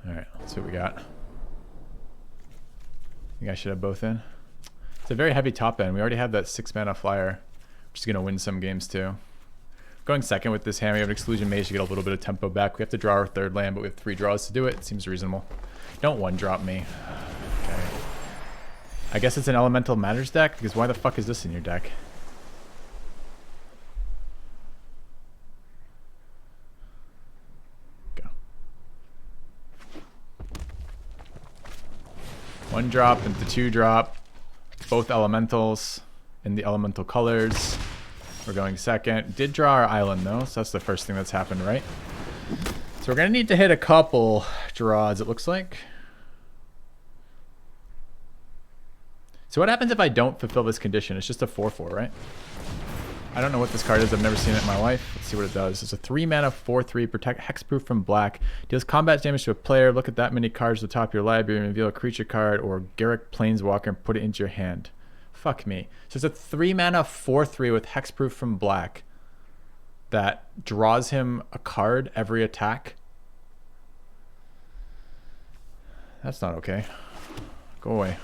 Alright, let's see what we got. I think I should have both in. It's a very heavy top end. We already have that 6 mana flyer, which is going to win some games too. Going second with this hand, we have an Exclusion Mage to get a little bit of tempo back. We have to draw our 3rd land, but we have 3 draws to do it. It seems reasonable. Don't 1-drop me. Okay. I guess it's an Elemental Matters deck, because why the fuck is this in your deck? Go. 1-drop into 2-drop. Both elementals in the elemental colors. We're going second. Did draw our island though, so that's the first thing that's happened, right? So we're gonna need to hit a couple draws, it looks like. So what happens if I don't fulfill this condition? It's just a 4/4, right? I don't know what this card is. I've never seen it in my life. Let's see what it does. It's a 3 mana 4/3, protect hexproof from black. Deals combat damage to a player. Look at that many cards at the top of your library and reveal a creature card or Garruk Planeswalker and put it into your hand. Fuck me. So it's a 3 mana 4/3 with hexproof from black that draws him a card every attack. That's not okay. Go away.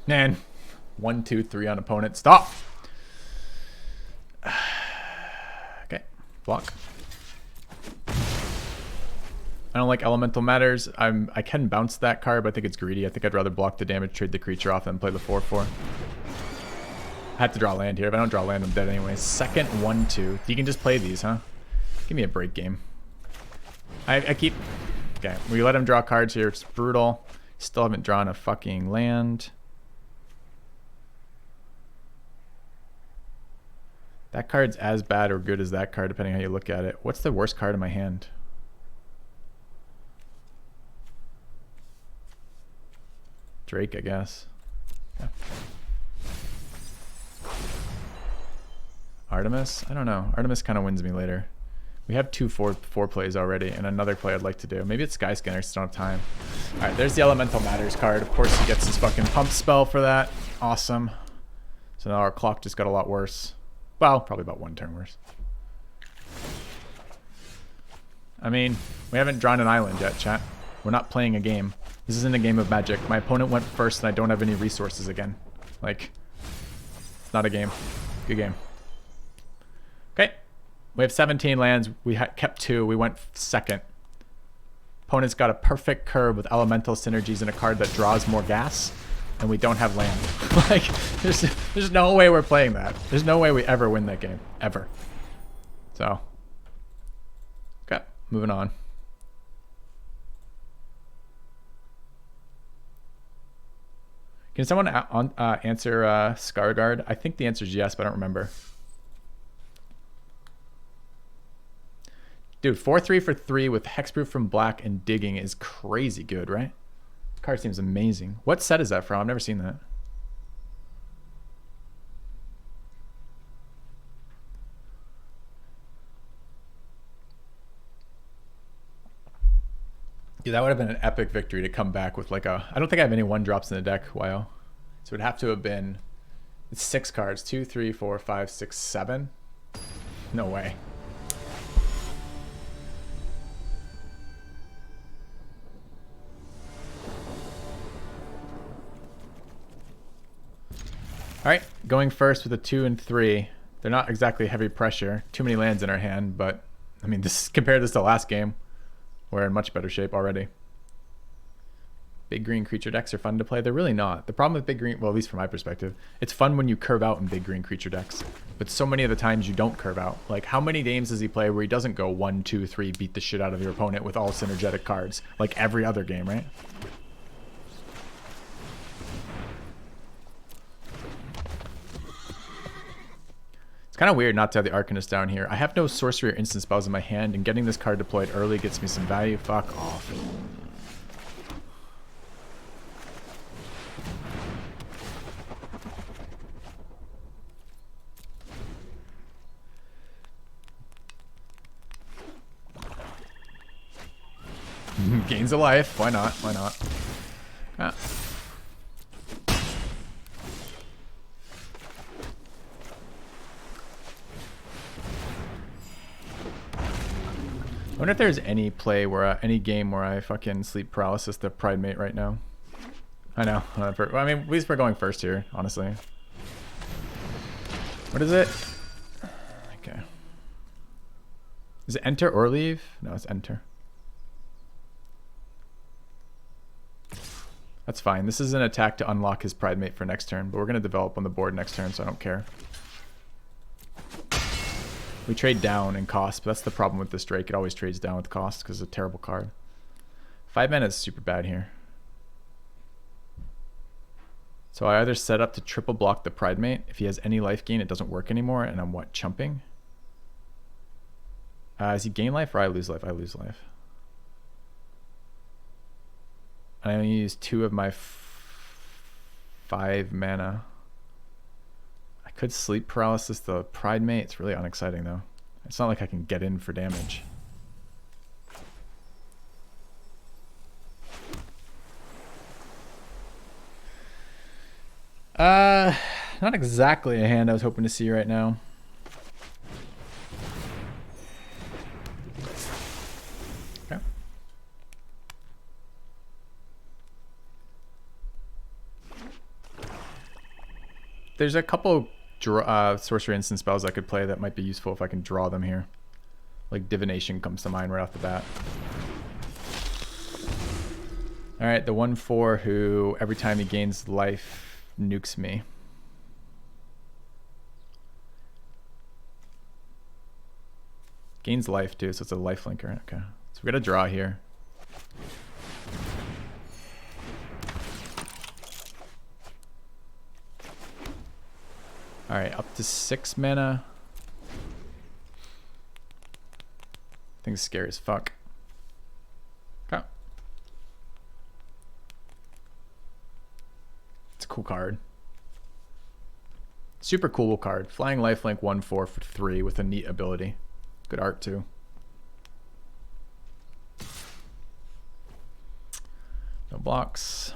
Man, 1, 2, 3 on opponent. Stop. Okay, block. I don't like elemental matters. I can bounce that card, but I think it's greedy. I think I'd rather block the damage, trade the creature off, and play the 4/4. I have to draw land here. If I don't draw land, I'm dead anyway. Second 1/2. You can just play these, huh? Give me a break game. I keep. Okay, we let him draw cards here. It's brutal. Still haven't drawn a fucking land. That card's as bad or good as that card, depending on how you look at it. What's the worst card in my hand? Drake, I guess. Yeah. Artemis? I don't know. Artemis kind of wins me later. We have 2 4 plays already, and another play I'd like to do. Maybe it's Sky Scanner, just don't have time. Alright, there's the Elemental Matters card. Of course he gets his fucking pump spell for that. Awesome. So now our clock just got a lot worse. Well, probably about 1 turn worse. I mean, we haven't drawn an island yet, chat. We're not playing a game. This isn't a game of Magic. My opponent went first and I don't have any resources again. Like, it's not a game. Good game. Okay. We have 17 lands. We kept 2. We went second. Opponent's got a perfect curve with elemental synergies and a card that draws more gas. And we don't have land. Like, there's no way we're playing that. There's no way we ever win that game. Ever. So. Okay. Moving on. Can someone answer Scarguard? I think the answer is yes, but I don't remember. Dude, 4/3 for 3 with Hexproof from black and digging is crazy good, right? Card seems amazing. What set is that from? I've never seen that. Yeah, that would have been an epic victory to come back with like a... I don't think I have any 1-drops in the deck, YO. So it would have to have been... It's 6 cards. 2, 3, 4, 5, 6, 7. No way. Alright, going first with a 2 and 3. They're not exactly heavy pressure. Too many lands in our hand, but... I mean, compare this to last game. We're in much better shape already. Big green creature decks are fun to play. They're really not. The problem with big green, well, at least from my perspective, it's fun when you curve out in big green creature decks. But so many of the times you don't curve out. Like, how many games does he play where he doesn't go 1, 2, 3, beat the shit out of your opponent with all synergetic cards? Like every other game, right? Kind of weird not to have the Arcanist down here. I have no sorcery or instant spells in my hand, and getting this card deployed early gets me some value. Fuck off. Gains of life. Why not? Why not? Ah. I wonder if there's any play where any game where I fucking sleep paralysis the Pride Mate right now. I know. I mean, at least we're going first here, honestly. What is it? Okay. Is it enter or leave? No, it's enter. That's fine. This is an attack to unlock his Pride Mate for next turn, but we're going to develop on the board next turn, so I don't care. We trade down in cost, but that's the problem with this Drake. It always trades down with cost because it's a terrible card. 5 mana is super bad here. So I either set up to triple block the Pride Mate. If he has any life gain, it doesn't work anymore, and I'm what, chumping? Does he gain life or I lose life? I lose life. I only use 2 of my 5 mana. I could sleep paralysis the Pride Mate. It's really unexciting though. It's not like I can get in for damage. Not exactly a hand I was hoping to see right now. Okay. There's a couple sorcery instant spells I could play that might be useful if I can draw them here. Like Divination comes to mind right off the bat. Alright, the 1/4 who every time he gains life nukes me. Gains life too, so it's a life linker. Okay. So we got a draw here. Alright, up to 6 mana. Thing's scary as fuck. Okay. It's a cool card. Super cool card. Flying lifelink 1/4 for 3 with a neat ability. Good art too. No blocks.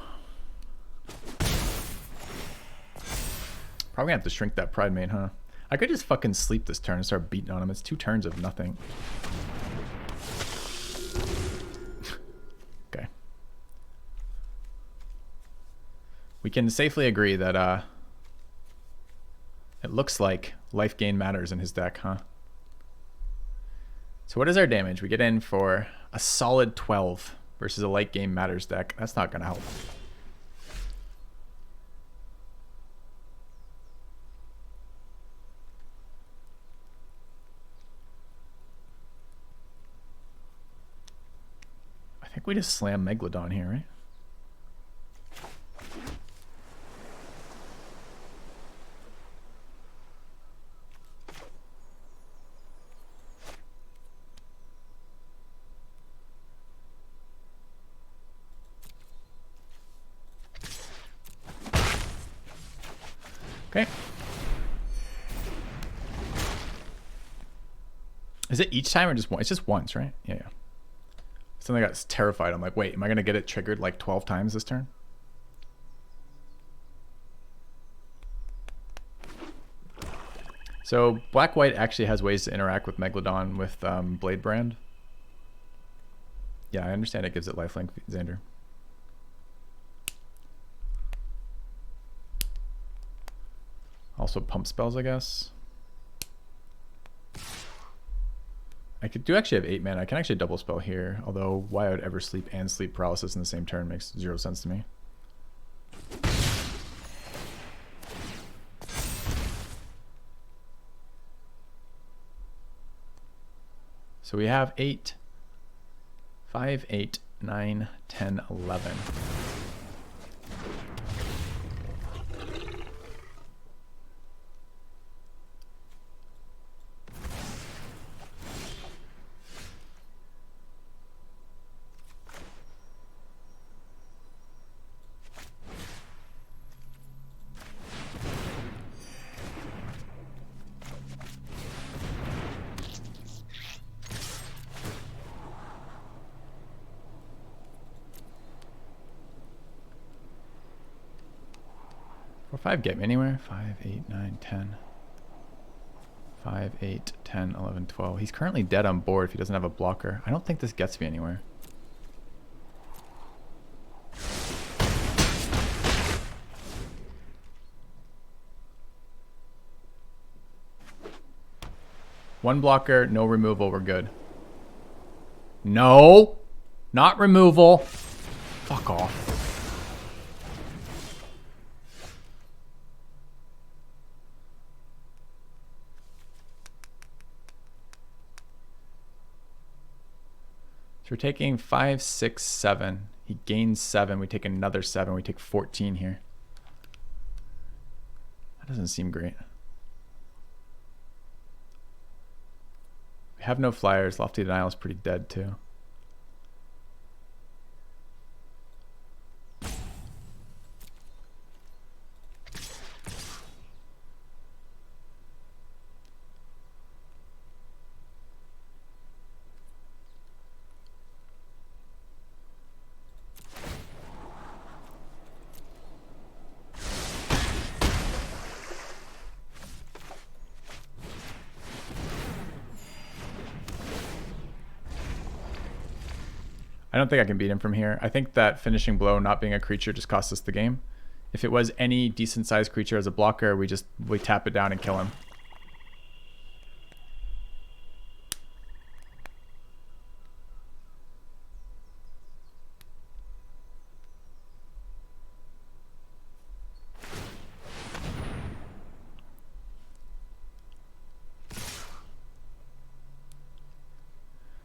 Probably gonna have to shrink that Pride Mate, huh? I could just fucking sleep this turn and start beating on him. It's 2 turns of nothing. Okay. We can safely agree that it looks like life gain matters in his deck, huh? So what is our damage? We get in for a solid 12 versus a light game matters deck. That's not gonna help. I think we just slam Megalodon here, right? Okay. Is it each time or just one? It's just once, right? Yeah, yeah. Suddenly I got terrified. I'm like, wait, am I going to get it triggered like 12 times this turn? So black-white actually has ways to interact with Megalodon with Blade Brand. Yeah, I understand it gives it lifelink, Xander. Also pump spells, I guess. I do actually have 8 mana. I can actually double spell here, although why I would ever sleep and sleep paralysis in the same turn makes 0 sense to me. So we have 8, 5, 8, 9, 10, 11. Or 5 get me anywhere? 5, 8, 9, 10. 5, 8, 10, 11, 12. He's currently dead on board if he doesn't have a blocker. I don't think this gets me anywhere. One blocker, no removal, we're good. No! Not removal. Fuck off. So we're taking 5, 6, 7. He gains 7. We take another 7. We take 14 here. That doesn't seem great. We have no flyers. Lofty Denial is pretty dead too. I don't think I can beat him from here. I think that finishing blow not being a creature just cost us the game. If it was any decent sized creature as a blocker, we tap it down and kill him.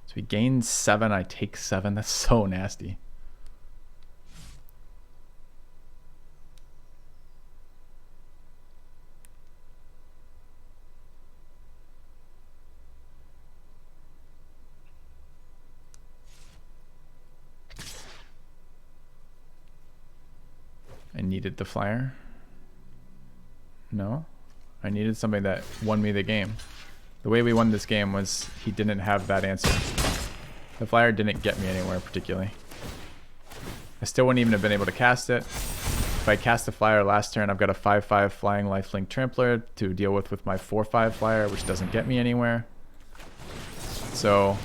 So he gains 7, I take 7. That's so nasty. I needed the flyer. No, I needed something that won me the game. The way we won this game was he didn't have that answer. The flyer didn't get me anywhere particularly. I still wouldn't even have been able to cast it. If I cast the flyer last turn, I've got a 5/5 flying lifelink trampler to deal with my 4/5 flyer, which doesn't get me anywhere. So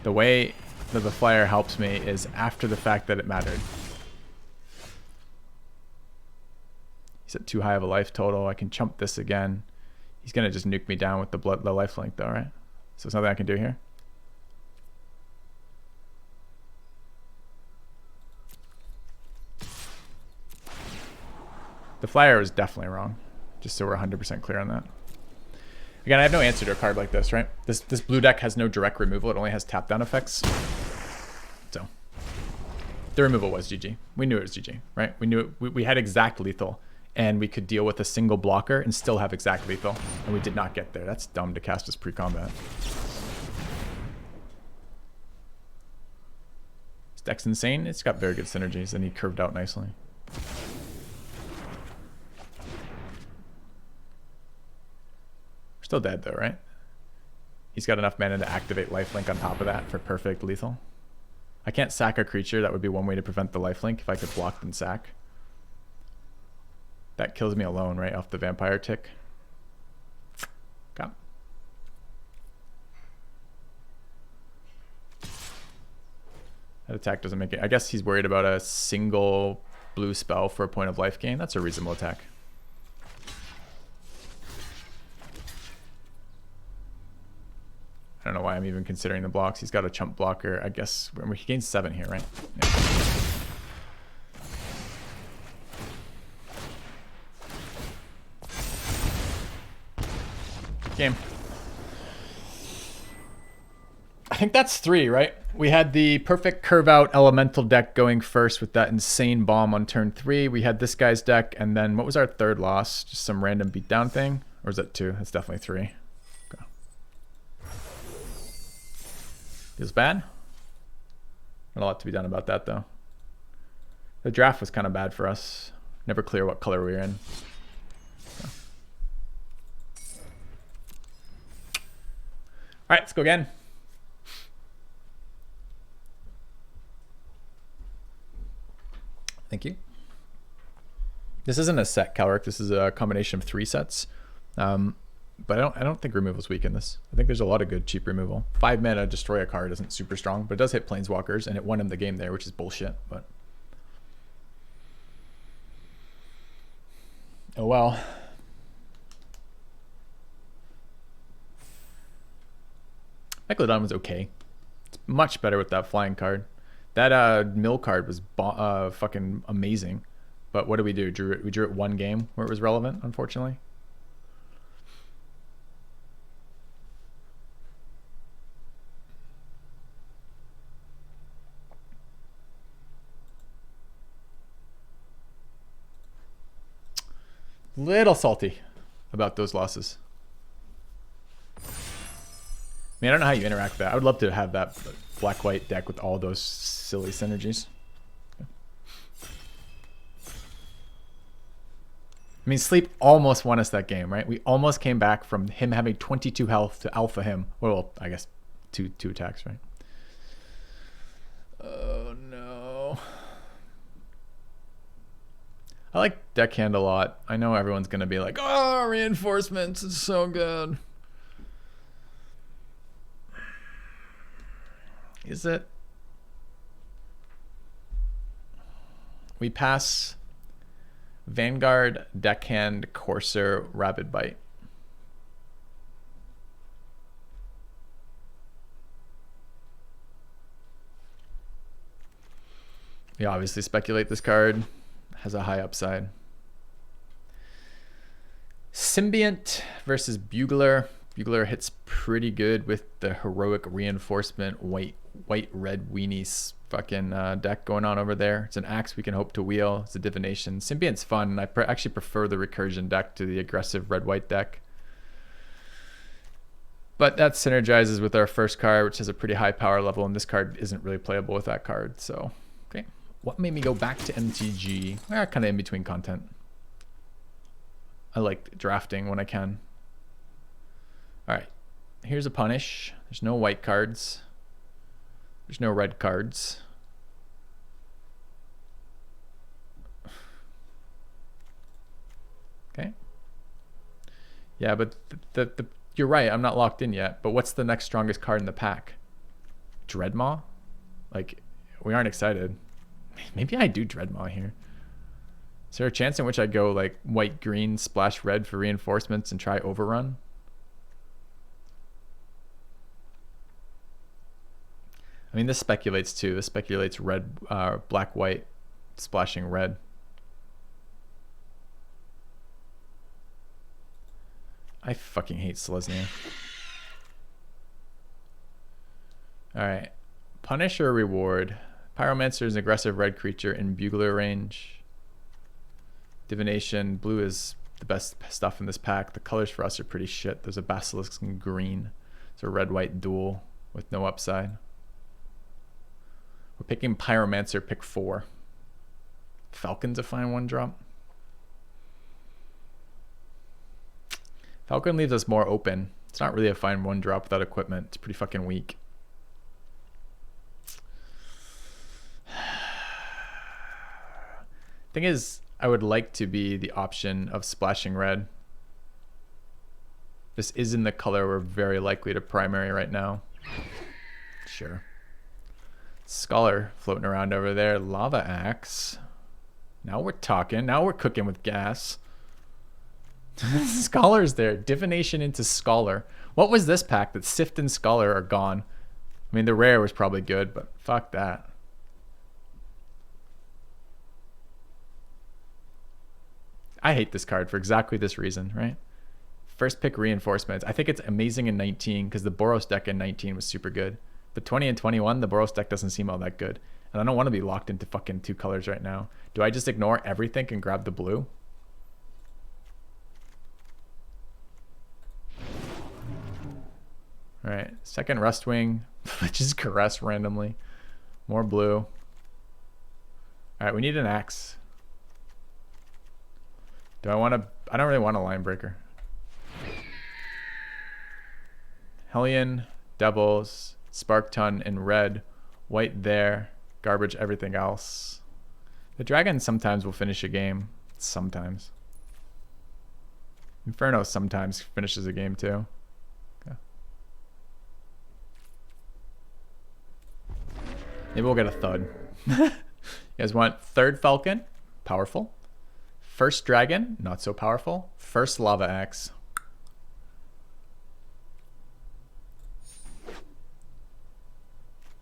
the way that the flyer helps me is after the fact that it mattered. He's at too high of a life total. I can chump this again. He's going to just nuke me down with the lifelink though, right? So there's nothing I can do here. The flyer is definitely wrong, just so we're 100% clear on that. Again, I have no answer to a card like this, right? This blue deck has no direct removal. It only has tap down effects. So the removal was GG. We knew it was GG, right? We knew it, we had exact lethal. And we could deal with a single blocker and still have exact lethal. And we did not get there. That's dumb to cast as pre-combat. This deck's insane. It's got very good synergies and he curved out nicely. We're still dead though, right? He's got enough mana to activate lifelink on top of that for perfect lethal. I can't sack a creature. That would be one way to prevent the lifelink if I could block and sack. That kills me alone, right, off the vampire tick. Got. That attack doesn't make it. I guess he's worried about a single blue spell for a point of life gain. That's a reasonable attack. I don't know why I'm even considering the blocks. He's got a chump blocker. I guess he gains 7 here, right? Yeah. Game. I think that's 3, right? We had the perfect curve out elemental deck going first with that insane bomb on turn 3. We had this guy's deck, and then what was our third loss? Just some random beatdown thing? Or is that 2? That's definitely 3. Okay. Feels bad. Not a lot to be done about that though. The draft was kind of bad for us. Never clear what color we were in. All right, let's go again. Thank you. This isn't a set, Calric. This is a combination of 3 sets. But I don't think removal's weak in this. I think there's a lot of good cheap removal. 5 mana destroy a card isn't super strong, but it does hit planeswalkers, and it won him the game there, which is bullshit. But oh well. Megalodon was okay. It's much better with that flying card. That mill card was fucking amazing. But what did we do? We drew it 1 game where it was relevant, unfortunately. Little salty about those losses. I mean, I don't know how you interact with that. I would love to have that black-white deck with all those silly synergies. I mean, Sleep almost won us that game, right? We almost came back from him having 22 health to alpha him. Well, I guess two attacks, right? Oh, no. I like Deckhand a lot. I know everyone's going to be like, oh, reinforcements is so good. Is it? We pass Vanguard, Deckhand, Courser, Rabid Bite. We obviously speculate this card has a high upside. Symbiont versus Bugler. Bugler hits pretty good with the heroic reinforcement white red weenies fucking deck going on over there. It's an axe we can hope to wheel. It's a divination. Symbiont's fun. I actually prefer the recursion deck to the aggressive red white deck. But that synergizes with our first card, which has a pretty high power level, and this card isn't really playable with that card. So, okay. What made me go back to MTG? We're kind of in between content. I like drafting when I can. All right, here's a punish. There's no white cards. There's no red cards. Okay. Yeah, but you're right. I'm not locked in yet. But what's the next strongest card in the pack? Dreadmaw? Like, we aren't excited. Maybe I do Dreadmaw here. Is there a chance in which I go like white, green, splash red for reinforcements and try overrun? I mean, this speculates too. This speculates red, black, white, splashing red. I fucking hate Selesnya. All right, punish or reward? Pyromancer is an aggressive red creature in Bugler range. Divination, blue is the best stuff in this pack. The colors for us are pretty shit. There's a Basilisk in green. It's a red-white duel with no upside. We're picking Pyromancer, pick 4. Falcon's a fine 1-drop. Falcon leaves us more open. It's not really a fine 1-drop without equipment. It's pretty fucking weak. Thing is, I would like to be the option of splashing red. This is in the color we're very likely to primary right now. Sure. Scholar floating around over there. Lava Axe. Now we're talking. Now we're cooking with gas. Scholar's there. Divination into Scholar. What was this pack? That Sift and Scholar are gone. I mean, the rare was probably good, but fuck that. I hate this card for exactly this reason, right? First pick reinforcements. I think it's amazing in 19 because the Boros deck in 19 was super good. But 20 and 21, the Boros deck doesn't seem all that good. And I don't want to be locked into fucking 2 colors right now. Do I just ignore everything and grab the blue? All right, second Rustwing, just caress randomly. More blue. All right, we need an axe. Do I want to? I don't really want a line breaker. Hellion, Devils, Sparkton in red, white there, garbage everything else. The dragon sometimes will finish a game. Sometimes. Inferno sometimes finishes a game too. Okay. Maybe we'll get a thud. You guys want third Falcon? Powerful. First Dragon, not so powerful. First Lava Axe.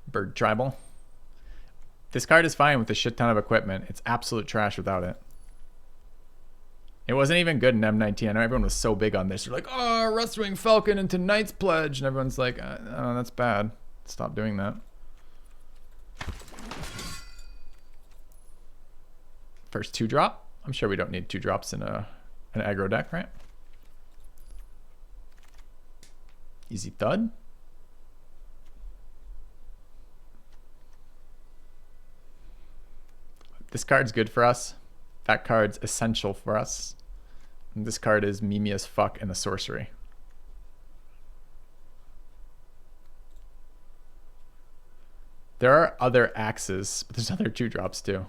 Bird Tribal. This card is fine with a shit ton of equipment. It's absolute trash without it. It wasn't even good in M19. I know everyone was so big on this. They're like, oh, Rustwing Falcon into Knight's Pledge. And everyone's like, oh, that's bad. Stop doing that. First 2-drop. I'm sure we don't need 2 drops in an aggro deck, right? Easy thud. This card's good for us. That card's essential for us. And this card is memey as fuck in the sorcery. There are other axes, but there's other 2-drops too.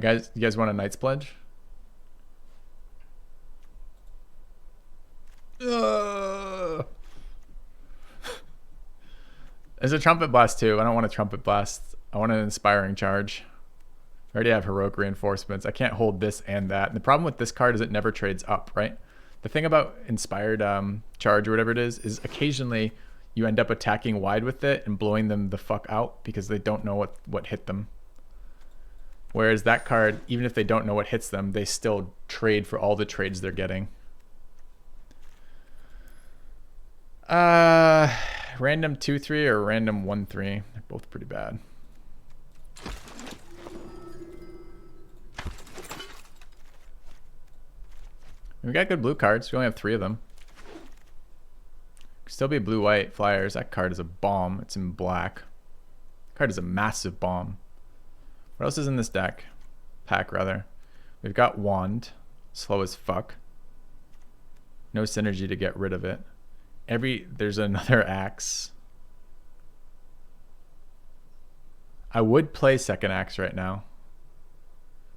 Guys, you guys want a Knight's Pledge? There's a trumpet blast too. I don't want a trumpet blast. I want an inspiring charge. I already have heroic reinforcements. I can't hold this and that. And the problem with this card is it never trades up, right? The thing about inspired charge or whatever it is occasionally you end up attacking wide with it and blowing them the fuck out because they don't know what hit them. Whereas that card, even if they don't know what hits them, they still trade for all the trades they're getting. Random 2-3 or random 1-3. They're both pretty bad. We got good blue cards. We only have 3 of them. Could still be blue-white flyers. That card is a bomb. It's in black. That card is a massive bomb. What else is in this deck? Pack, rather. We've got Wand. Slow as fuck. No synergy to get rid of it. There's another Axe. I would play second Axe right now.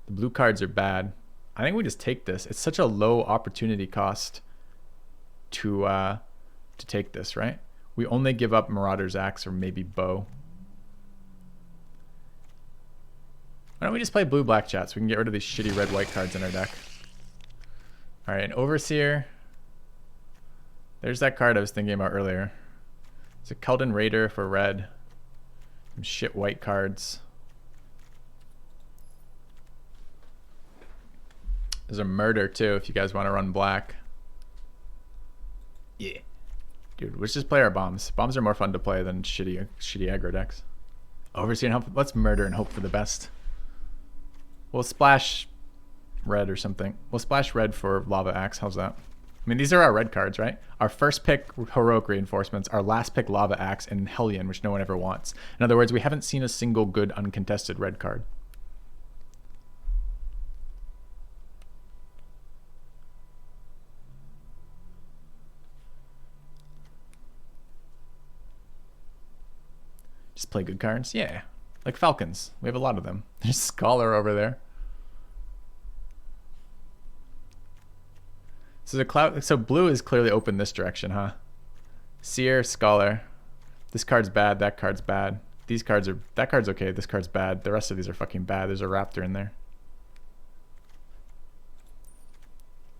The blue cards are bad. I think we just take this. It's such a low opportunity cost to take this, right? We only give up Marauder's Axe or maybe Bow. Why don't we just play blue-black chat so we can get rid of these shitty red-white cards in our deck? All right, an Overseer. There's that card I was thinking about earlier. It's a Keldon Raider for red. Some shit white cards. There's a Murder too if you guys want to run black. Yeah. Dude, let's just play our bombs. Bombs are more fun to play than shitty aggro decks. Overseer and hope. Let's murder and hope for the best. We'll splash red or something. We'll splash red for Lava Axe. How's that? I mean, these are our red cards, right? Our first pick, Heroic Reinforcements. Our last pick, Lava Axe, and Hellion, which no one ever wants. In other words, we haven't seen a single good uncontested red card. Just play good cards? Yeah. Like Falcons. We have a lot of them. There's Scholar over there. So blue is clearly open this direction, huh? Seer, Scholar. This card's bad, that card's bad. That card's okay, this card's bad. The rest of these are fucking bad. There's a Raptor in there.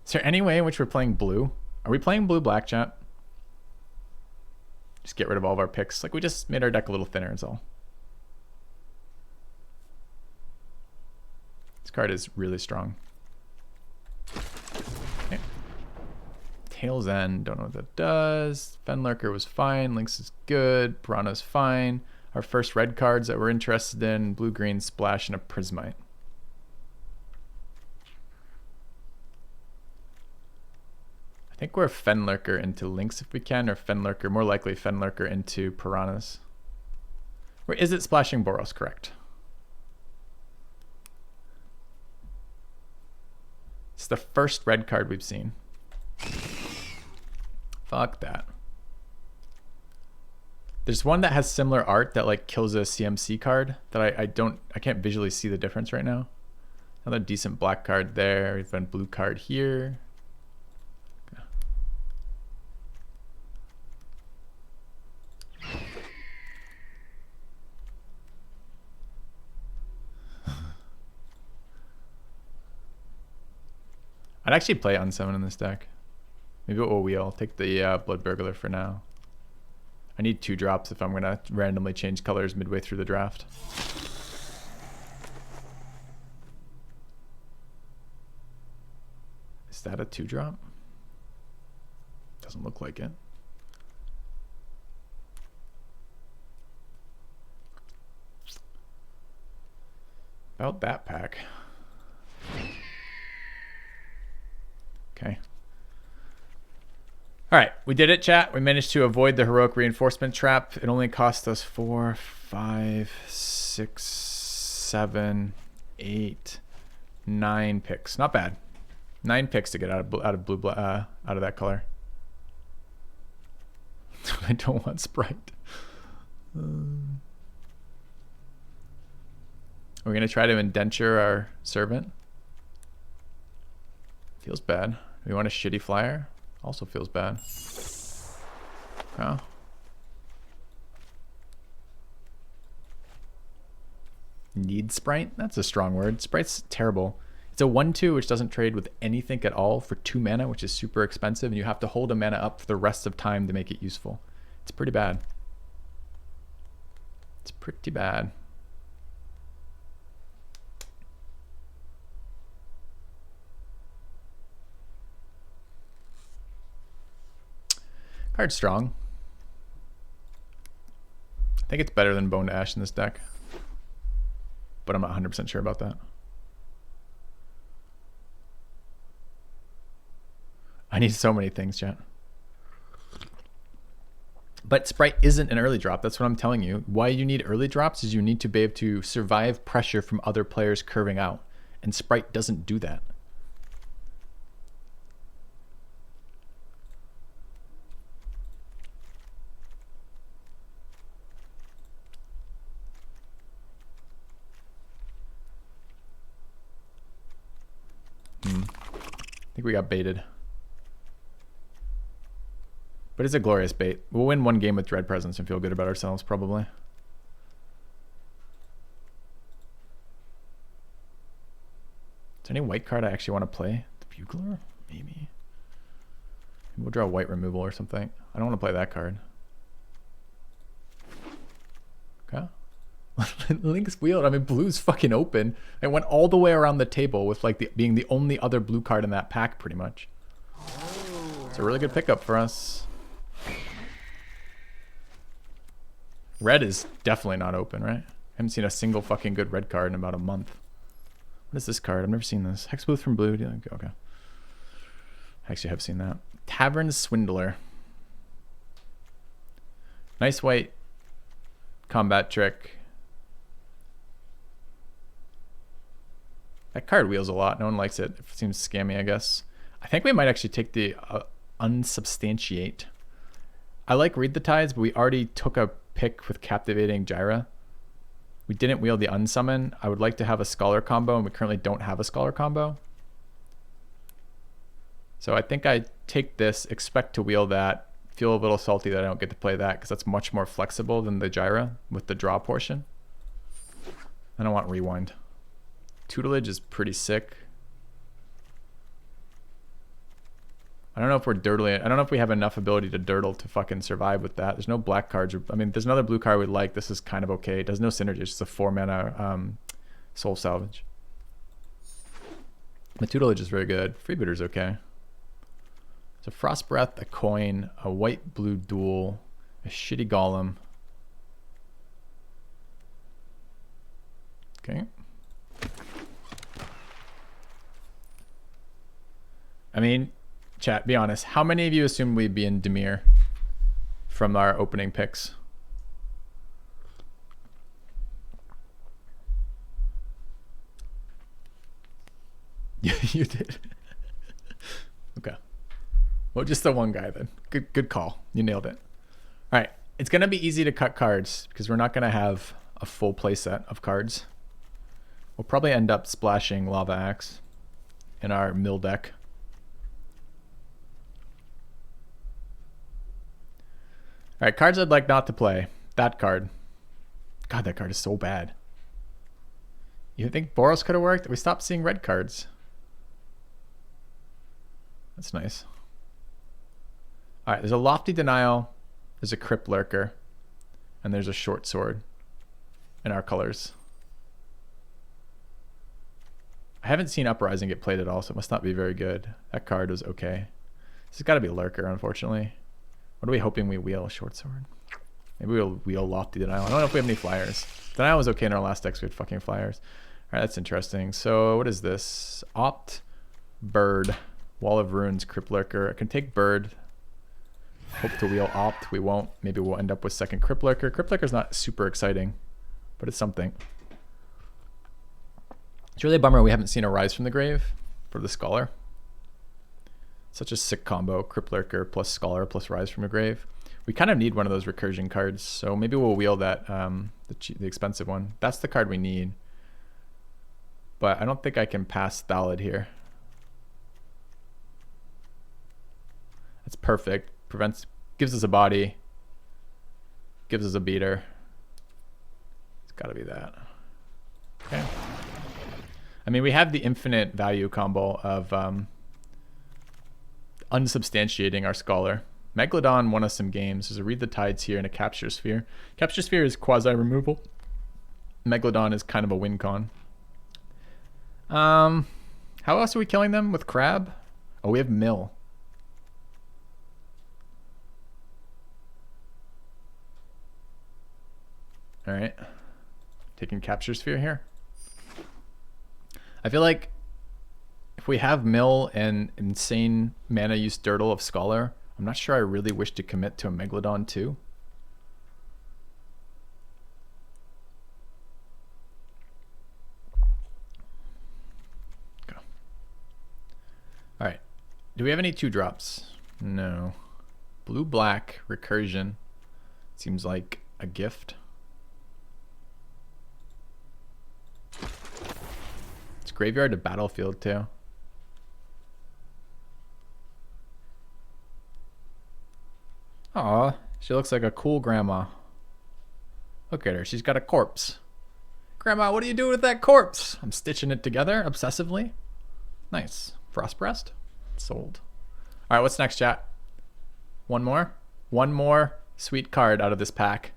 Is there any way in which we're playing blue? Are we playing blue-black, chat? Just get rid of all of our picks. Like, we just made our deck a little thinner, is all. This card is really strong. Okay. Tail's End, don't know what that does. Fenlurker was fine. Lynx is good. Piranha's fine. Our first red cards that we're interested in: blue-green, Splash, and a Prismite. I think we're Fenlurker into Lynx if we can, or Fenlurker, more likely Fenlurker into Piranhas. Or is it splashing Boros? Correct. It's the first red card we've seen. Fuck that. There's one that has similar art that like kills a CMC card that I can't visually see the difference right now. Another decent black card there. We've got a blue card here. I'd actually play Unsummon in this deck. Maybe it will wheel. Take the Blood Burglar for now. I need 2 drops if I'm going to randomly change colors midway through the draft. Is that a 2-drop? Doesn't look like it. About that pack. Okay. All right, we did it, chat. We managed to avoid the heroic reinforcement trap. It only cost us 4, 5, 6, 7, 8, 9 picks. Not bad. 9 picks to get out of that color. I don't want Sprite. We're gonna try to indenture our servant. Feels bad. We want a shitty flyer. Also feels bad. Oh. need Sprite? That's a strong word. Sprite's terrible. It's a 1/2 which doesn't trade with anything at all for 2 mana, which is super expensive, and you have to hold a mana up for the rest of time to make it useful. It's pretty bad. It's pretty bad. Card's strong. I think it's better than Bone to Ash in this deck, but I'm not 100% sure about that. I need so many things, chat. But Sprite isn't an early drop. That's what I'm telling you. Why you need early drops is you need to be able to survive pressure from other players curving out. And Sprite doesn't do that. I think we got baited. But it's a glorious bait. We'll win one game with Dread Presence and feel good about ourselves, probably. Is there any white card I actually want to play? The Bugler? Maybe. We'll draw white removal or something. I don't want to play that card. Okay. Link's wheeled. I mean, blue's fucking open. It went all the way around the table with like being the only other blue card in that pack, pretty much. It's a really good pickup for us. Red is definitely not open, right? I haven't seen a single fucking good red card in about a month. What is this card? I've never seen this. Hexbooth from blue. Okay. I actually have seen that. Tavern Swindler. Nice white combat trick. That card wheels a lot. No one likes it. It seems scammy, I guess. I think we might actually take the unsubstantiate. I like Read the Tides, but we already took a pick with Captivating Gyra. We didn't wield the unsummon. I would like to have a Scholar combo, and we currently don't have a Scholar combo. So I think I take this, expect to wield that, feel a little salty that I don't get to play that because that's much more flexible than the Gyra with the draw portion. I don't want Rewind. Tutelage is pretty sick. I don't know if we're dirtling. I don't know if we have enough ability to dirtle to fucking survive with that. There's no black cards. I mean, there's another blue card we like. This is kind of okay. It does no synergy. It's just a 4 mana Soul Salvage. The Tutelage is very good. Freebooter's okay. It's a Frost Breath, a coin, a white-blue duel, a shitty Golem. Okay. I mean, chat, be honest. How many of you assumed we'd be in Dimir from our opening picks? Yeah, you did. Okay. Well, just the one guy then. Good call. You nailed it. All right. It's going to be easy to cut cards because we're not going to have a full play set of cards. We'll probably end up splashing Lava Axe in our mill deck. All right, cards I'd like not to play. That card. God, that card is so bad. You think Boros could have worked? We stopped seeing red cards. That's nice. All right, there's a Lofty Denial, there's a Crypt Lurker, and there's a Short Sword in our colors. I haven't seen Uprising get played at all, so it must not be very good. That card was okay. This has got to be Lurker, unfortunately. What are we hoping we wheel? Short Sword? Maybe we'll wheel Lofty Denial. I don't know if we have any flyers. Denial was okay in our last decks. We had fucking flyers. All right, that's interesting. So what is this? Opt, Bird, Wall of Runes, Crypt Lurker. I can take Bird. Hope to wheel Opt. We won't. Maybe we'll end up with second Crypt Lurker. Crypt Lurker's not super exciting, but it's something. It's really a bummer we haven't seen a Rise from the Grave for the Scholar. Such a sick combo, Crypt Lurker plus Scholar plus Rise from the Grave. We kind of need one of those recursion cards, so maybe we'll wheel that, the expensive one. That's the card we need. But I don't think I can pass Thallid here. That's perfect. Prevents, gives us a body, gives us a beater. It's got to be that. Okay. I mean, we have the infinite value combo of unsubstantiating our Scholar. Megalodon won us some games. There's a Read the Tides here and a Capture Sphere. Capture Sphere is quasi-removal. Megalodon is kind of a win con. How else are we killing them? With Crab? Oh, we have Mill. Alright. Taking Capture Sphere here. I feel like if we have Mill and insane mana use Dirtle of Scholar, I'm not sure I really wish to commit to a Megalodon too. Go. Alright. Do we have any 2-drops? No. Blue-black recursion. Seems like a gift. It's graveyard to battlefield too. Aw, she looks like a cool grandma. Look at her, she's got a corpse. Grandma, what are you doing with that corpse? I'm stitching it together obsessively. Nice. Frostbreast? Sold. Alright, what's next, chat? One more? One more sweet card out of this pack.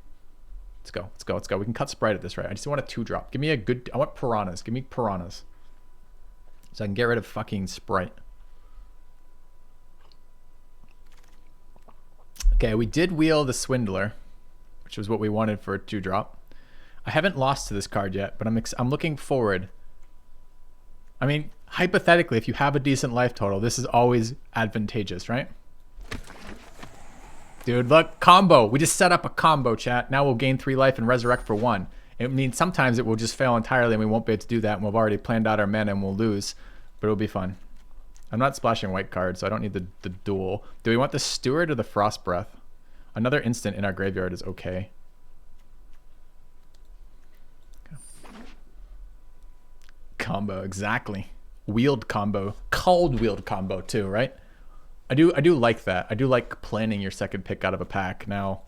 Let's go, let's go, let's go. We can cut Sprite at this, right? I just want a 2-drop. Give me a good... I want Piranhas. Give me Piranhas. So I can get rid of fucking Sprite. Okay, we did wheel the Swindler, which was what we wanted for a 2-drop. I haven't lost to this card yet, but I'm looking forward. I mean, hypothetically, if you have a decent life total, this is always advantageous, right? Dude, look, combo. We just set up a combo, chat. Now we'll gain 3 life and resurrect for 1. It means sometimes it will just fail entirely and we won't be able to do that, and we've already planned out our mana and we'll lose, but it'll be fun. I'm not splashing white cards, so I don't need the duel. Do we want the Steward or the Frost Breath? Another instant in our graveyard is okay. Combo, exactly. Wheeled combo. Called wheeled combo too, right? I do like that. I do like planning your second pick out of a pack. Now,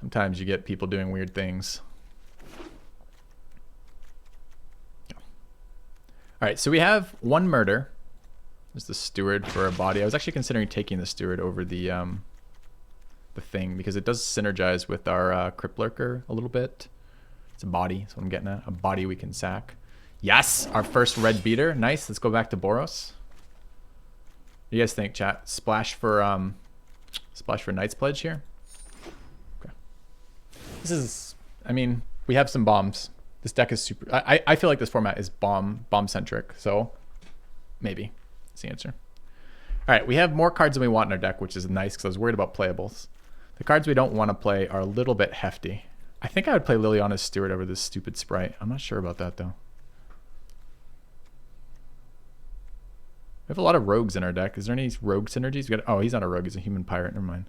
sometimes you get people doing weird things. Alright, so we have 1 murder. There's the Steward for a body. I was actually considering taking the Steward over the thing because it does synergize with our Crypt Lurker a little bit. It's a body, that's what I'm getting at. A body we can sack. Yes, our first red beater. Nice. Let's go back to Boros. What do you guys think, chat? Splash for Knight's Pledge here. Okay. This is, I mean, we have some bombs. This deck is super. I feel like this format is bomb centric. So maybe that's the answer. All right, we have more cards than we want in our deck, which is nice because I was worried about playables. The cards we don't want to play are a little bit hefty. I think I would play Liliana's Steward over this stupid Sprite. I'm not sure about that though. We have a lot of rogues in our deck. Is there any rogue synergies? We got, oh, he's not a rogue. He's a human pirate. Never mind.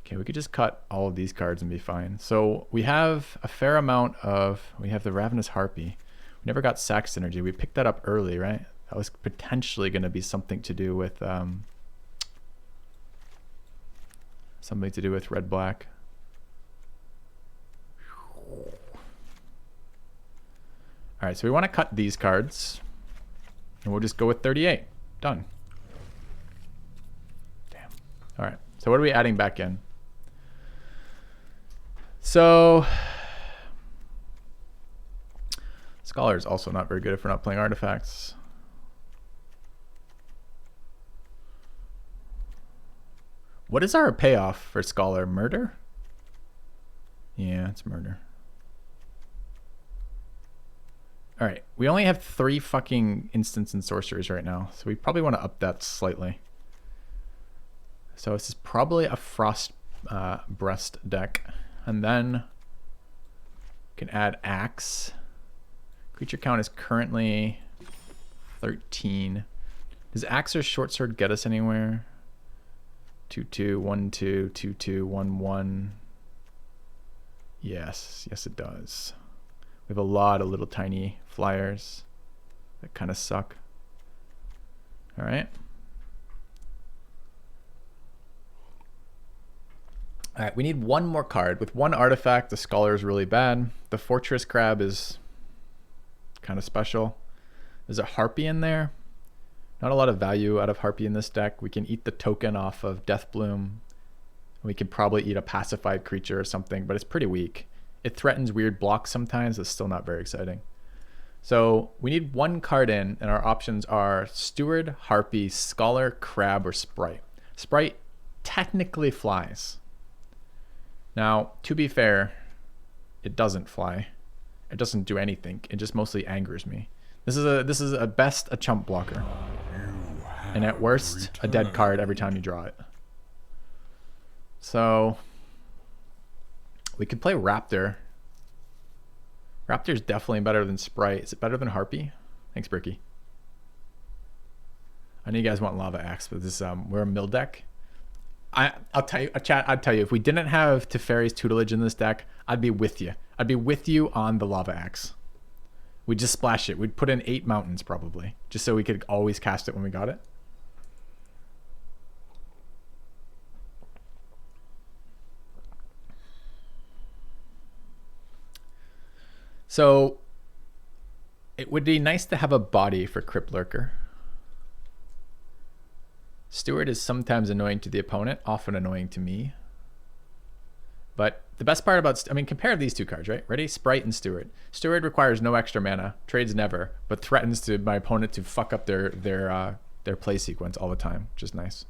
Okay, we could just cut all of these cards and be fine. So we have a fair amount of... We have the Ravenous Harpy. We never got sack synergy. We picked that up early, right? That was potentially going to be something to do with... something to do with red-black. All right, so we want to cut these cards, and we'll just go with 38. Done. Damn. All right, so what are we adding back in? So, Scholar is also not very good if we're not playing artifacts. What is our payoff for Scholar? Murder? Yeah, it's murder. All right, we only have 3 fucking instants and sorceries right now, so we probably want to up that slightly. So this is probably a Frost Breast deck, and then we can add Axe. Creature count is currently 13. Does Axe or Short Sword get us anywhere? 2/2, 1/2, 2/2, 1/1. Yes, yes it does. We have a lot of little tiny flyers that kind of suck. All right. All right, we need one more card. With one artifact, the Scholar is really bad. The Fortress Crab is kind of special. There's a Harpy in there. Not a lot of value out of Harpy in this deck. We can eat the token off of Deathbloom. We could probably eat a pacified creature or something, but it's pretty weak. It threatens weird blocks sometimes. It's still not very exciting. So we need one card in, and our options are Steward, Harpy, Scholar, Crab, or Sprite. Sprite technically flies. Now, to be fair, it doesn't fly. It doesn't do anything. It just mostly angers me. This is at best a chump blocker, and at worst a dead card every time you draw it. So we could play Raptor. Raptor's definitely better than Sprite. Is it better than Harpy? Thanks, Bricky. I know you guys want Lava Axe, but this we're a mill deck. I'll tell you, chat. I'd tell you, if we didn't have Teferi's tutelage in this deck, I'd be with you. I'd be with you on the Lava Axe. We'd just splash it. We'd put in 8 mountains probably, just so we could always cast it when we got it. So it would be nice to have a body for Crypt Lurker. Steward is sometimes annoying to the opponent, often annoying to me. But the best part about, compare these two cards, right? Ready? Sprite and Steward. Steward requires no extra mana, trades never, but threatens to my opponent to fuck up their play sequence all the time, which is nice.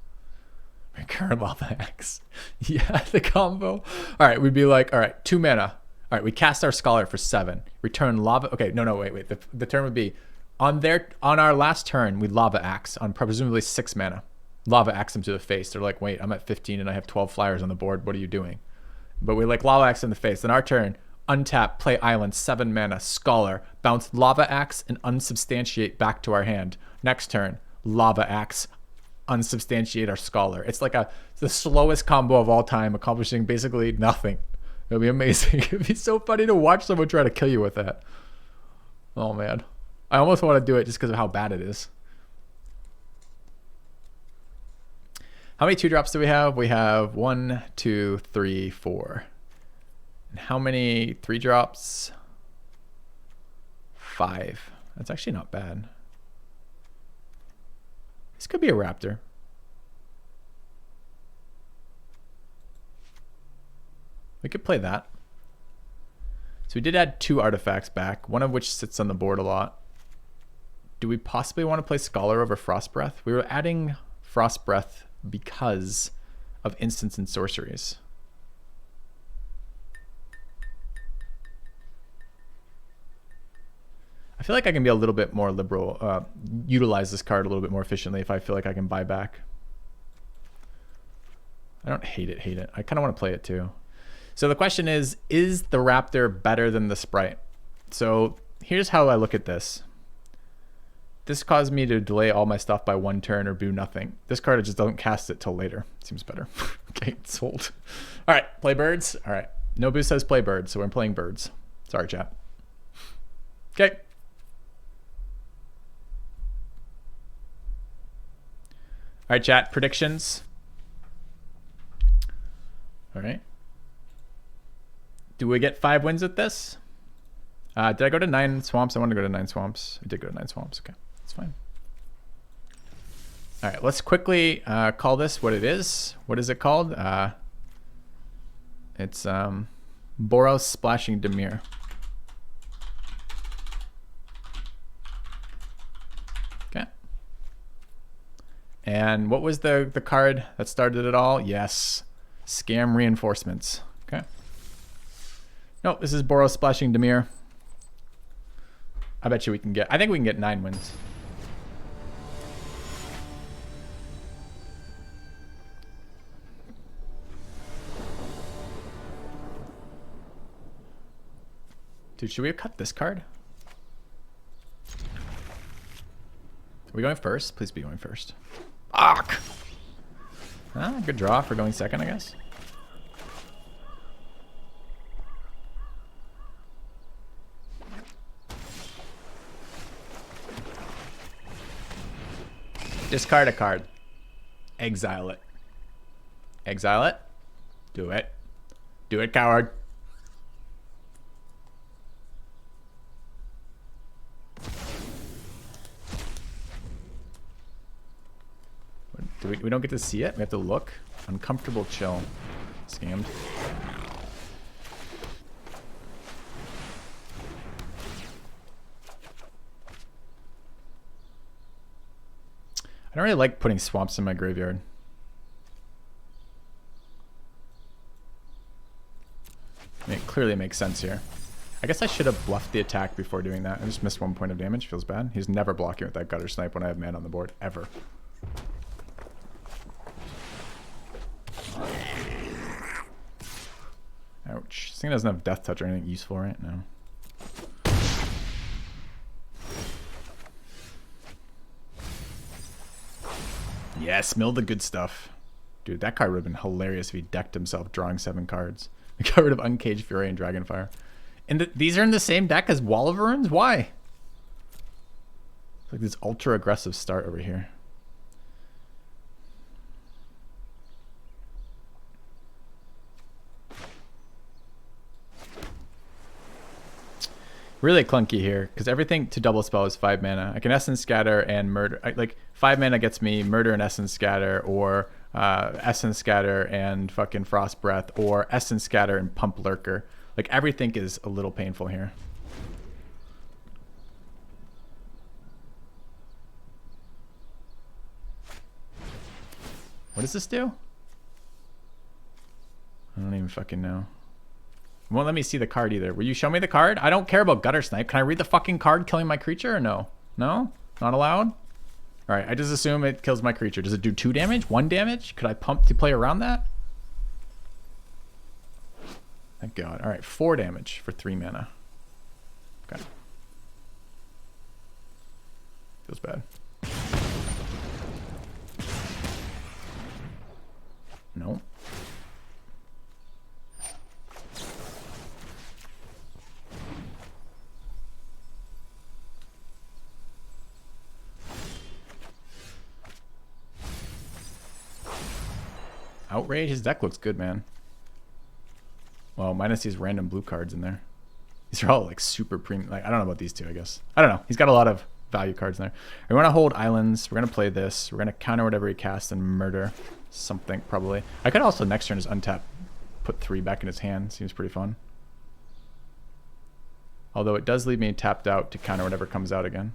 Recurrent Lava Axe. Yeah, the combo. All right, we'd be like, all right, 2 mana. All right, we cast our Scholar for 7. Return Lava. Okay, no, wait. The turn would be on our last turn. We'd Lava Axe on presumably 6 mana. Lava Axe them to the face. They're like, wait, I'm at 15 and I have 12 flyers on the board. What are you doing? But we like Lava Axe in the face. Then our turn, untap, play Island, 7 mana, Scholar, bounce Lava Axe and unsubstantiate back to our hand. Next turn, Lava Axe, unsubstantiate our Scholar. It's like the slowest combo of all time, accomplishing basically nothing. It'll be amazing. It'd be so funny to watch someone try to kill you with that. Oh man, I almost want to do it just because of how bad it is. How many 2-drops do we have? We have 1, 2, 3, 4. And how many 3-drops? 5. That's actually not bad. This could be a Raptor. We could play that. So we did add 2 artifacts back, one of which sits on the board a lot. Do we possibly want to play Scholar over Frost Breath? We were adding Frost Breath because of instants and sorceries. I feel like I can be a little bit more liberal, utilize this card a little bit more efficiently if I feel like I can buy back. I don't hate it. I kind of want to play it too. So the question is the Raptor better than the Sprite? So here's how I look at this. This caused me to delay all my stuff by 1 turn or do nothing. This card, I just don't cast it till later. Seems better. Okay, sold. All right, play birds. All right, Nobu says play birds, so we're playing birds. Sorry, chat. Okay. All right, chat, predictions. All right. Do we get 5 wins at this? Did I go to 9 swamps? I want to go to 9 swamps. I did go to 9 swamps. Okay, that's fine. All right, let's quickly call this what it is. What is it called? It's Boros Splashing Dimir. Okay. And what was the card that started it all? Yes, Scam Reinforcements. Okay. No, this is Boros Splashing Dimir. I bet you we can get, I think we can get 9 wins. Dude, should we have cut this card? Are we going first? Please be going first. Fuck! Ah, good draw for going second, I guess. Discard a card. Exile it. Exile it. Do it. Do it, coward. We don't get to see it? We have to look? Uncomfortable chill. Scammed. I don't really like putting swamps in my graveyard. I mean, it clearly makes sense here. I guess I should have bluffed the attack before doing that. I just missed 1 point of damage. Feels bad. He's never blocking with that gutter snipe when I have man on the board. Ever. Ouch. This thing doesn't have death touch or anything useful right now. Yes, mill the good stuff. Dude, that card would have been hilarious if he decked himself drawing 7 cards. He got rid of Uncaged Fury and Dragonfire. And these are in the same deck as Wall of Ruins? Why? It's like this ultra aggressive start over here. Really clunky here because everything to double spell is 5 mana. I can Essence Scatter and Murder. Like 5 mana gets me Murder and Essence Scatter, or Essence Scatter and fucking Frost Breath, or Essence Scatter and Pump Lurker. Like everything is a little painful here. What does this do? I don't even fucking know. It won't let me see the card either. Will you show me the card? I don't care about Gutter Snipe. Can I read the fucking card killing my creature or no? No? Not allowed? Alright, I just assume it kills my creature. Does it do 2 damage? 1 damage? Could I pump to play around that? Thank God. Alright, 4 damage for 3 mana. Okay. Feels bad. No. Outrage? His deck looks good, man. Well, minus these random blue cards in there. These are all like super premium. Like, I don't know about these two, I guess. I don't know. He's got a lot of value cards in there. We want to hold islands. We're going to play this. We're going to counter whatever he casts and murder something, probably. I could also next turn just untap, put 3 back in his hand. Seems pretty fun. Although it does leave me tapped out to counter whatever comes out again.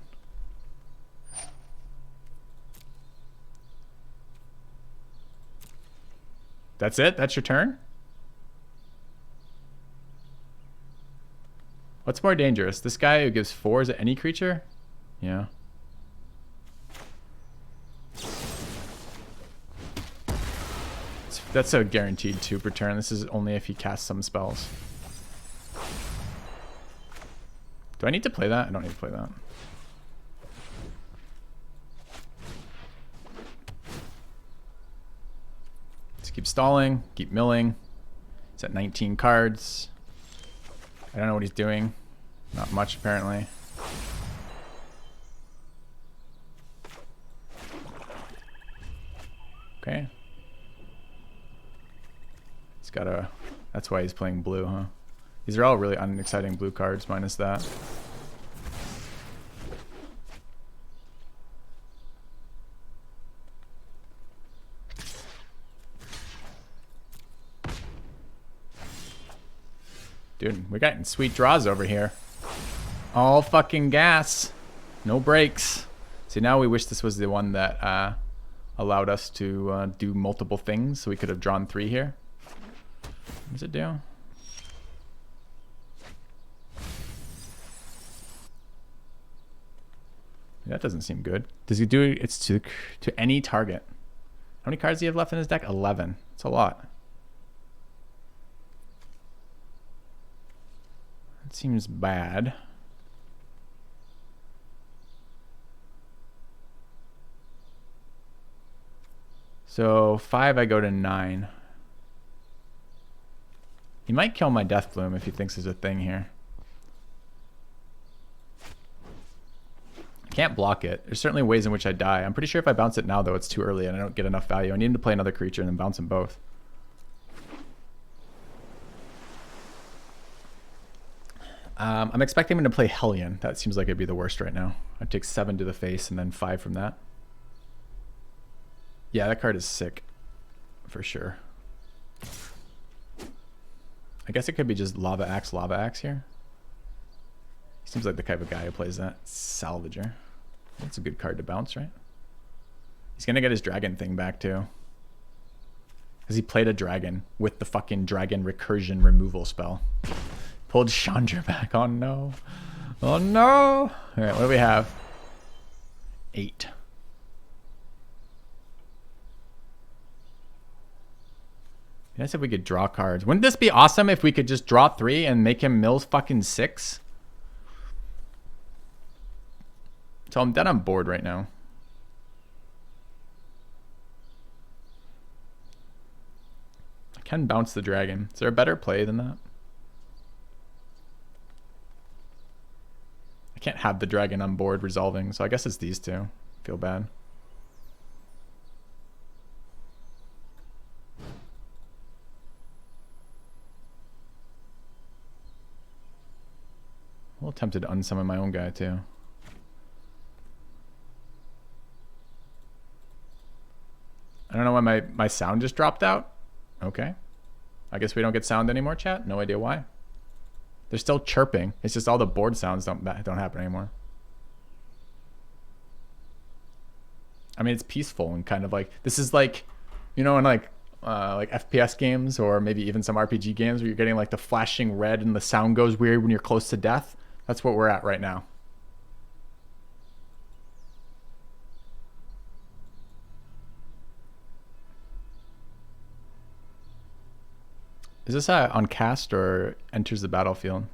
That's it? That's your turn? What's more dangerous? This guy who gives 4, is it any creature? Yeah. That's a guaranteed 2 per turn. This is only if he casts some spells. Do I need to play that? I don't need to play that. Just keep stalling, keep milling. He's at 19 cards. I don't know what he's doing. Not much, apparently. Okay. He's got a... That's why he's playing blue, huh? These are all really unexciting blue cards, minus that. Dude, we're getting sweet draws over here. All fucking gas. No brakes. See, now we wish this was the one that allowed us to do multiple things, so we could have drawn 3 here. What does it do? That doesn't seem good. Does he do it? It's to any target. How many cards do you have left in his deck? 11. It's a lot. That seems bad. So 5, I go to 9. He might kill my Death Bloom if he thinks there's a thing here. I can't block it. There's certainly ways in which I die. I'm pretty sure if I bounce it now, though, it's too early and I don't get enough value. I need him to play another creature and then bounce them both. I'm expecting him to play Hellion. That seems like it'd be the worst right now. I'd take 7 to the face and then 5 from that. Yeah, that card is sick. For sure. I guess it could be just Lava Axe here. He seems like the type of guy who plays that. Salvager. That's a good card to bounce, right? He's gonna get his dragon thing back too. Because he played a dragon with the fucking dragon recursion removal spell. Pulled Chandra back. Oh no. Oh no. Alright, what do we have? 8. Nice if we could draw cards. Wouldn't this be awesome if we could just draw 3 and make him mills fucking 6? So I'm dead on board right now. I can bounce the dragon. Is there a better play than that? I can't have the dragon on board resolving, so I guess it's these two. Feel bad. A little tempted to unsummon my own guy too. I don't know why my sound just dropped out. Okay. I guess we don't get sound anymore, chat. No idea why. They're still chirping. It's just all the board sounds don't happen anymore. I mean, it's peaceful and kind of like, this is like, you know, in like FPS games or maybe even some RPG games where you're getting like the flashing red and the sound goes weird when you're close to death. That's what we're at right now. Is this on cast or enters the battlefield?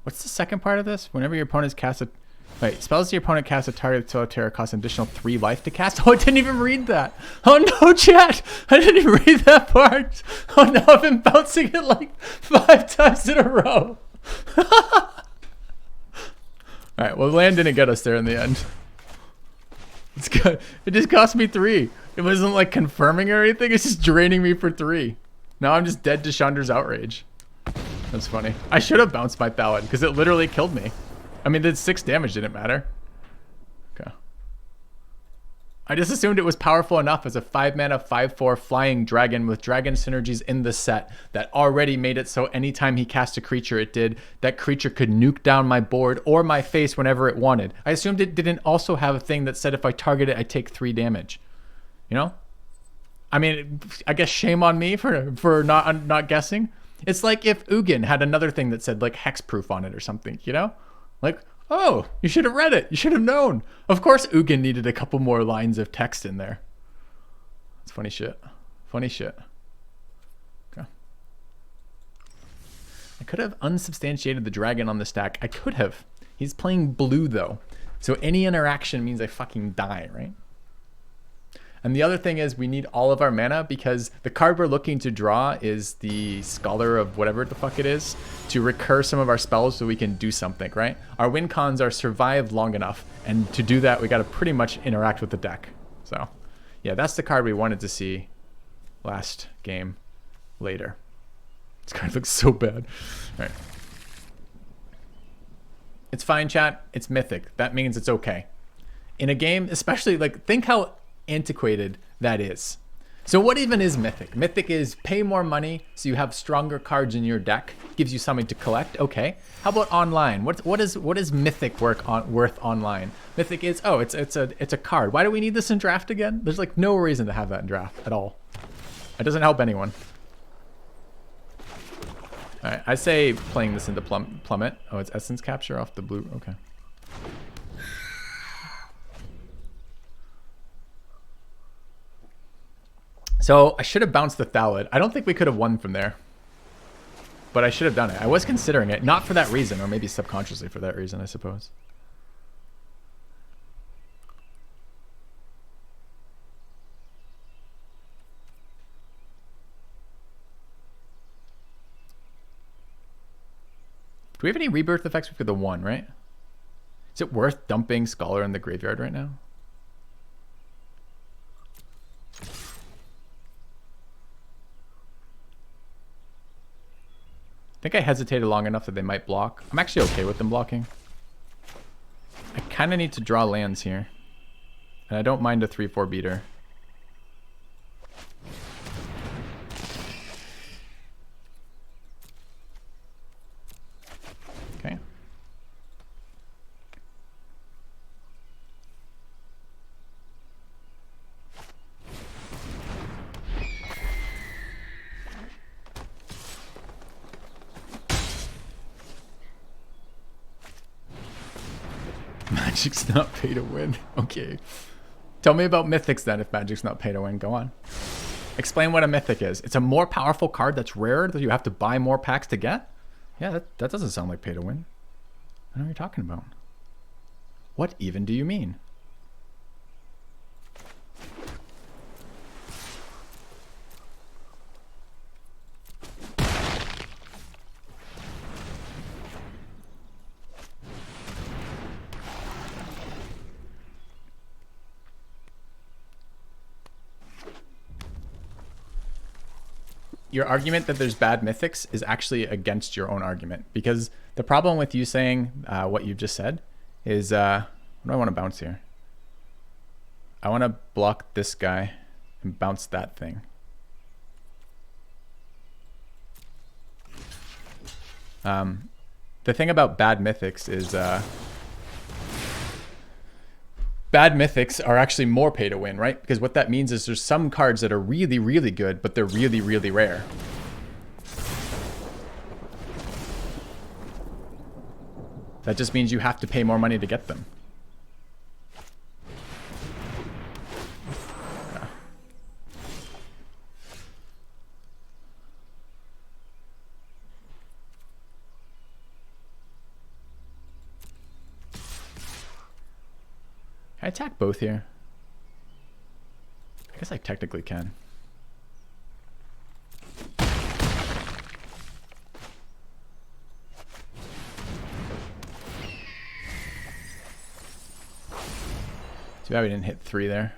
What's the second part of this? Whenever your opponent's cast a... Wait, spells your opponent casts a target solitaire costs an additional 3 life to cast. Oh, I didn't even read that. Oh no, chat. I didn't even read that part. Oh no, I've been bouncing it like 5 times in a row. Alright, well, land didn't get us there in the end. It's good. It just cost me 3. It wasn't like confirming or anything. It's just draining me for 3. Now I'm just dead to Chandra's Outrage. That's funny. I should have bounced my Thallid because it literally killed me. I mean, the 6 damage didn't matter. Okay. I just assumed it was powerful enough as a 5-mana 5/4 flying dragon with dragon synergies in the set that already made it so anytime he cast a creature, that creature could nuke down my board or my face whenever it wanted. I assumed it didn't also have a thing that said if I target it, I take 3 damage. You know? I mean, I guess shame on me for not guessing. It's like if Ugin had another thing that said like hexproof on it or something, you know? Like, oh, you should have read it. You should have known. Of course Ugin needed a couple more lines of text in there. It's funny shit. Funny shit. Okay. I could have unsubstantiated the dragon on the stack. I could have. He's playing blue though. So any interaction means I fucking die, right? And the other thing is we need all of our mana because the card we're looking to draw is the Scholar of whatever the fuck it is to recur some of our spells so we can do something, right? Our win cons are survive long enough. And to do that, we got to pretty much interact with the deck. So yeah, that's the card we wanted to see last game later. This card looks so bad. All right. It's fine, chat. It's mythic. That means it's okay. In a game, especially like think how antiquated that is. So what even is mythic? Mythic is pay more money so you have stronger cards in your deck, gives you something to collect. Okay. How about online? What is mythic worth online? Mythic is it's a card. Why do we need this in draft again? There's like no reason to have that in draft at all. It doesn't help anyone. All right, I say playing this into plummet. Oh, it's essence capture off the blue. Okay. So I should have bounced the Thallid. I don't think we could have won from there. But I should have done it. I was considering it. Not for that reason, or maybe subconsciously for that reason, I suppose. Do we have any rebirth effects? We've got the 1, right? Is it worth dumping Scholar in the graveyard right now? I think I hesitated long enough that they might block. I'm actually okay with them blocking. I kind of need to draw lands here. And I don't mind a 3-4 beater. Okay. Magic's not pay to win. Okay. Tell me about mythics then if Magic's not pay to win. Go on. Explain what a mythic is. It's a more powerful card that's rarer that you have to buy more packs to get? Yeah, that doesn't sound like pay to win. I know what you're talking about. What even do you mean? Your argument that there's bad mythics is actually against your own argument, because the problem with you saying what you just said is, what do I want to bounce here? I want to block this guy and bounce that thing. The thing about bad mythics is bad mythics are actually more pay to win, right? Because what that means is there's some cards that are really, really good, but they're really, really rare. That just means you have to pay more money to get them. Yeah. Can I attack both here? I guess I technically can. Too bad we didn't hit 3 there.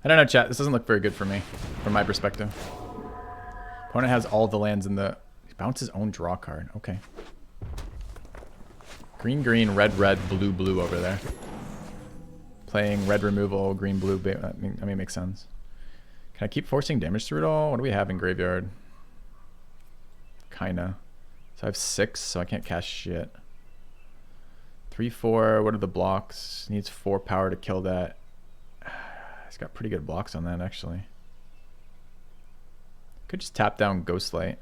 I don't know, chat. This doesn't look very good for me, from my perspective. Opponent has all the lands in the... He bounced his own draw card. Okay. Green, green, red, red, blue, blue over there. Playing red removal, green, blue. I mean, it makes sense. Can I keep forcing damage through it all? What do we have in graveyard? Kinda. So I have 6, so I can't cast shit. 3, 4. What are the blocks? Needs 4 power to kill that. He's got pretty good blocks on that, actually. Could just tap down Ghostlight.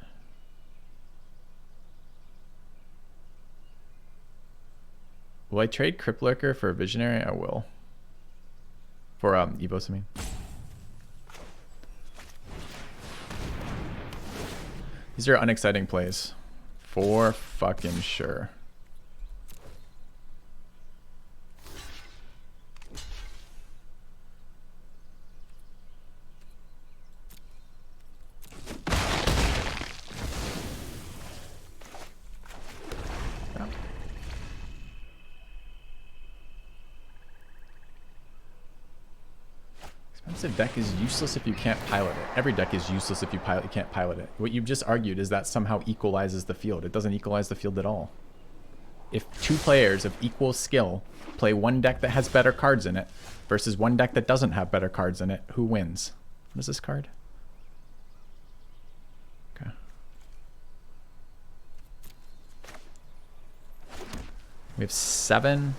Will I trade Crypt Lurker for a Visionary? I will. For Evos, I mean. These are unexciting plays. For fucking sure. Expensive deck is useless if you can't pilot it. Every deck is useless if you can't pilot it. What you've just argued is that somehow equalizes the field. It doesn't equalize the field at all. If 2 players of equal skill play one deck that has better cards in it versus one deck that doesn't have better cards in it, who wins? What is this card? Okay. We have 7.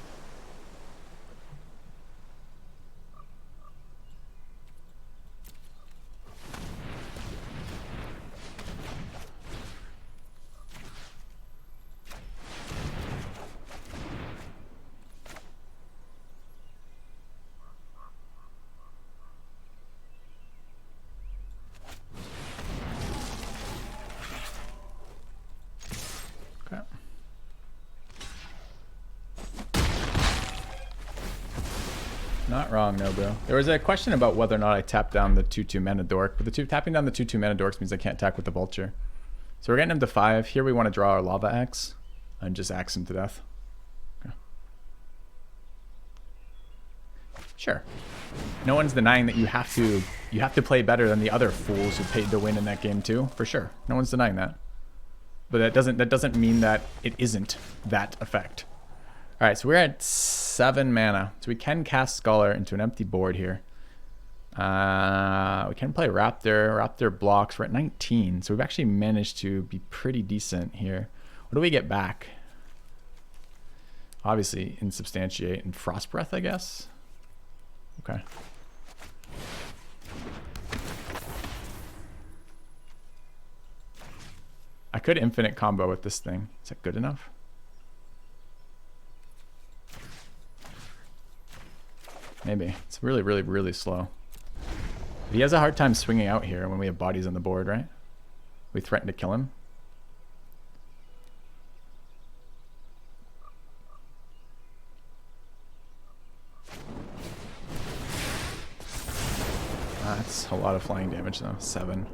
Not wrong, no, bro. There was a question about whether or not I tapped down the 2/2 mana dork, but tapping down the 2/2 mana dorks means I can't attack with the vulture. So we're getting him to 5. Here we want to draw our lava axe and just axe him to death. Okay. Sure. No one's denying that you have to play better than the other fools who paid to win in that game too, for sure. No one's denying that. But that doesn't mean that it isn't that effect. All right, so we're at 7 mana. So we can cast Scholar into an empty board here. We can play Raptor. Raptor blocks. We're at 19. So we've actually managed to be pretty decent here. What do we get back? Obviously, Insubstantiate and Frost Breath, I guess. Okay. I could infinite combo with this thing. Is that good enough? Maybe. It's really, really, really slow. He has a hard time swinging out here when we have bodies on the board, right? We threaten to kill him. That's a lot of flying damage though. 7.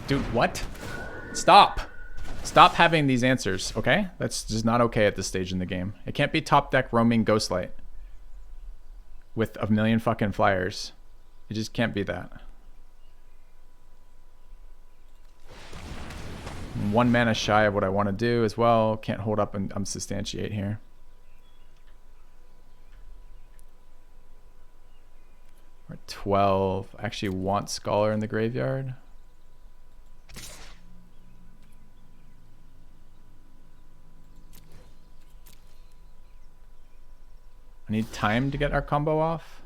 Dude, what? Stop. Stop having these answers, okay? That's just not okay at this stage in the game. It can't be top deck roaming Ghostlight with a million fucking flyers. It just can't be that. 1 mana shy of what I want to do as well. Can't hold up and Unsubstantiate here. We're at 12. I actually want Scholar in the graveyard. I need time to get our combo off.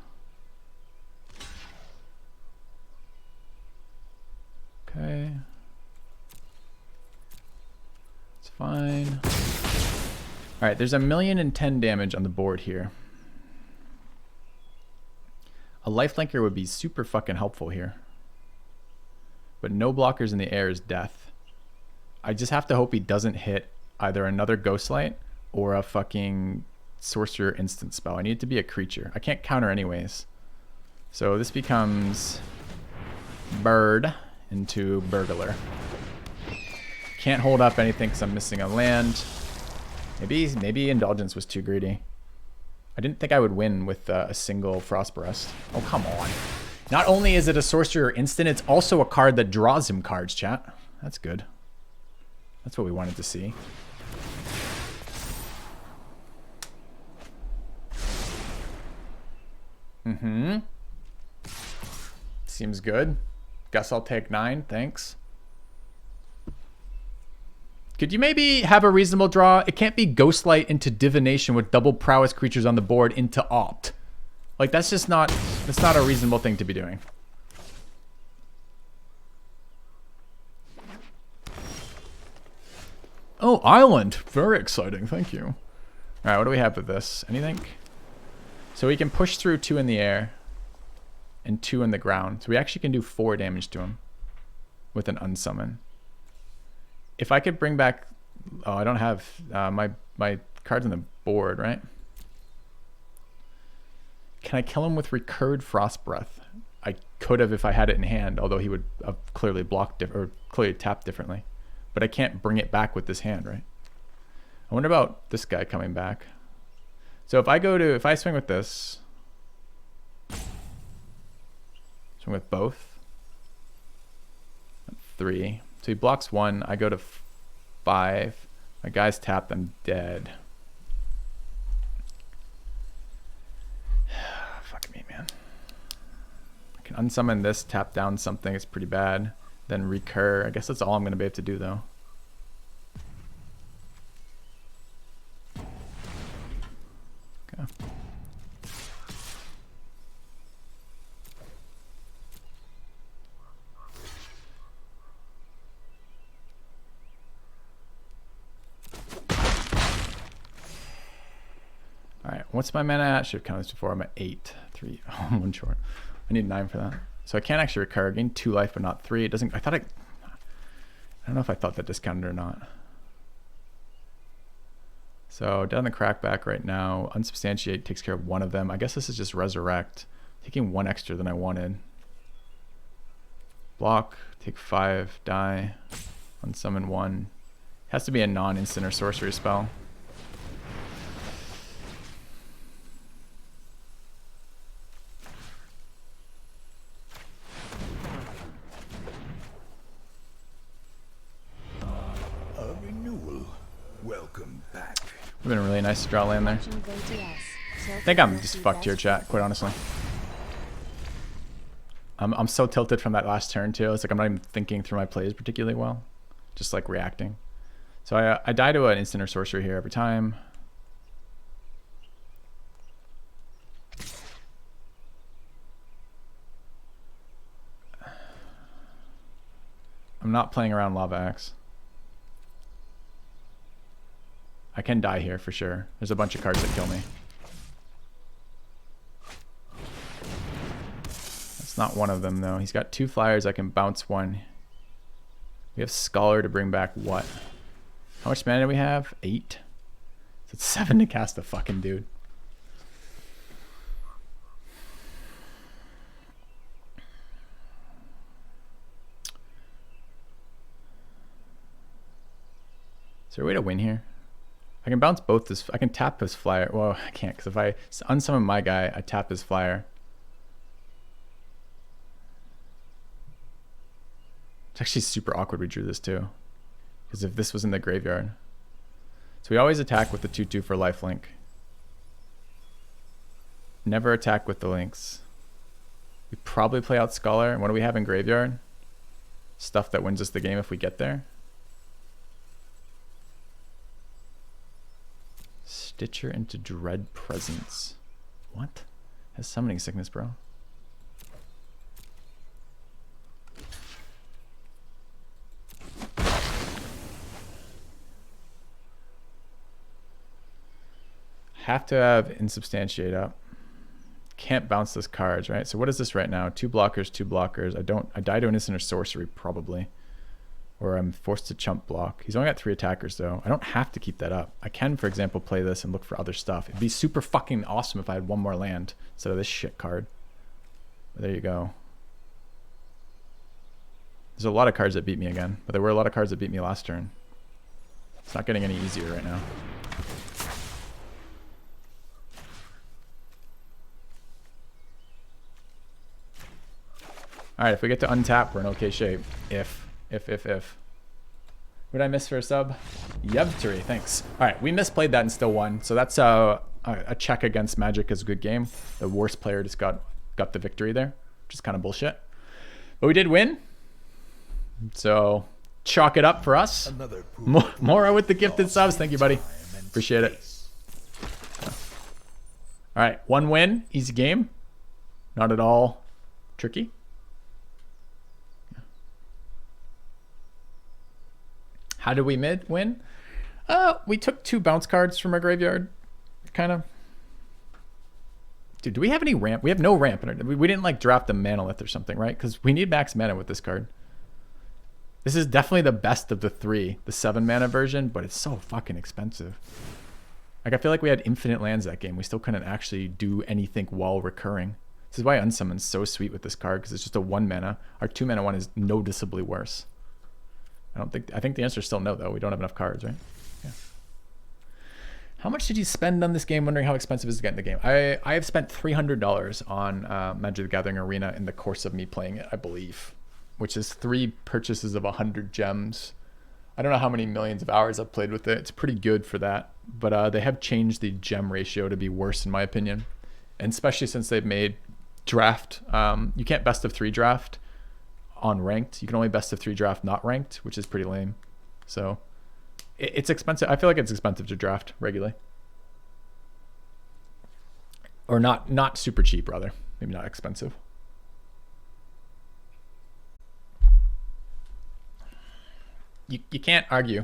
Okay. It's fine. All right, there's 1,010,000 damage on the board here. A lifelinker would be super fucking helpful here. But no blockers in the air is death. I just have to hope he doesn't hit either another Ghostlight or a fucking sorcerer instant spell. I need it to be a creature. I can't counter anyways. So this becomes bird into burglar. Can't hold up anything because I'm missing a land. Maybe Indulgence was too greedy. I didn't think I would win with a single Frostburst. Oh, come on. Not only is it a sorcerer instant, it's also a card that draws him cards, chat. That's good. That's what we wanted to see. Mm-hmm. Seems good. Guess I'll take 9, thanks. Could you maybe have a reasonable draw? It can't be Ghostlight into Divination with double prowess creatures on the board into Opt. Like, that's just not, that's not a reasonable thing to be doing. Oh, Island. Very exciting, thank you. All right, what do we have with this? Anything? So we can push through 2 in the air and 2 in the ground. So we actually can do 4 damage to him with an unsummon. If I could bring back... Oh, I don't have my cards on the board, right? Can I kill him with Recurred Frost Breath? I could have if I had it in hand, although he would have clearly blocked or clearly tapped differently. But I can't bring it back with this hand, right? I wonder about this guy coming back. So if I swing with this, swing with both, 3. So he blocks 1. I go to 5. My guy's tapped. I'm dead. Fuck me, man. I can unsummon this, tap down something. It's pretty bad. Then recur. I guess that's all I'm going to be able to do, though. Okay. All right, what's my mana at? Should have counted this before. I'm at 8. 3. Oh, I'm 1 short. I need 9 for that. So I can't actually recur. Gain 2 life, but not 3. It doesn't. I don't know if I thought that discounted or not. So down the crackback right now. Unsubstantiate takes care of one of them. I guess this is just resurrect. Taking 1 extra than I wanted. Block. Take 5. Die. Unsummon 1. Has to be a non-instant or sorcery spell. Welcome back. Would have been really nice to draw land there. I think I'm just fucked here, chat, quite honestly. I'm so tilted from that last turn too. It's like I'm not even thinking through my plays particularly well. Just like reacting. So I die to an instant or sorcery here every time. I'm not playing around Lava Axe. I can die here for sure. There's a bunch of cards that kill me. That's not one of them though. He's got 2 flyers. I can bounce 1. We have Scholar to bring back what? How much mana do we have? 8. So it's 7 to cast the fucking dude. Is there a way to win here? I can bounce both this. I can tap his flyer. Well, I can't because if I unsummon my guy, I tap his flyer. It's actually super awkward we drew this too. Because if this was in the graveyard. So we always attack with the 2/2 for lifelink. Never attack with the links. We probably play out Scholar. And what do we have in graveyard? Stuff that wins us the game if we get there. Stitcher into Dread Presence. What? Has summoning sickness, bro. Have to have Insubstantiate up. Can't bounce this cards, right? So what is this right now? 2 blockers, 2 blockers. I die to an instant or sorcery probably. Or I'm forced to chump block. He's only got 3 attackers though. I don't have to keep that up. I can, for example, play this and look for other stuff. It'd be super fucking awesome if I had 1 more land instead of this shit card. But there you go. There's a lot of cards that beat me again, but there were a lot of cards that beat me last turn. It's not getting any easier right now. All right, if we get to untap, we're in okay shape. If. What did I miss for a sub? Yevturi, thanks. All right, we misplayed that and still won. So that's a check against Magic is a good game. The worst player just got the victory there, which is kind of bullshit. But we did win. So chalk it up for us. Mora with the gifted subs. Thank you, buddy. Appreciate it. All right, 1 win, easy game. Not at all tricky. How did we win? We took 2 bounce cards from our graveyard, kind of. Dude, do we have any ramp? We have no ramp in it. We didn't like draft a Manolith or something, right? Because we need max mana with this card. This is definitely the best of the 3, the 7 mana version, but it's so fucking expensive. Like I feel like we had infinite lands that game. We still couldn't actually do anything while recurring. This is why Unsummon's so sweet with this card because it's just a 1 mana. Our 2 mana one is noticeably worse. I think the answer is still no, though. We don't have enough cards, right? Yeah. How much did you spend on this game? Wondering how expensive it is to get in the game. I have spent $300 on Magic the Gathering Arena in the course of me playing it, I believe, which is 3 purchases of 100 gems. I don't know how many millions of hours I've played with it. It's pretty good for that, but they have changed the gem ratio to be worse, in my opinion, and especially since they've made draft. You can't best of 3 draft on ranked. You can only best of 3 draft not ranked, which is pretty lame. So it's expensive. I feel like it's expensive to draft regularly, or not super cheap, rather. Maybe not expensive. You can't argue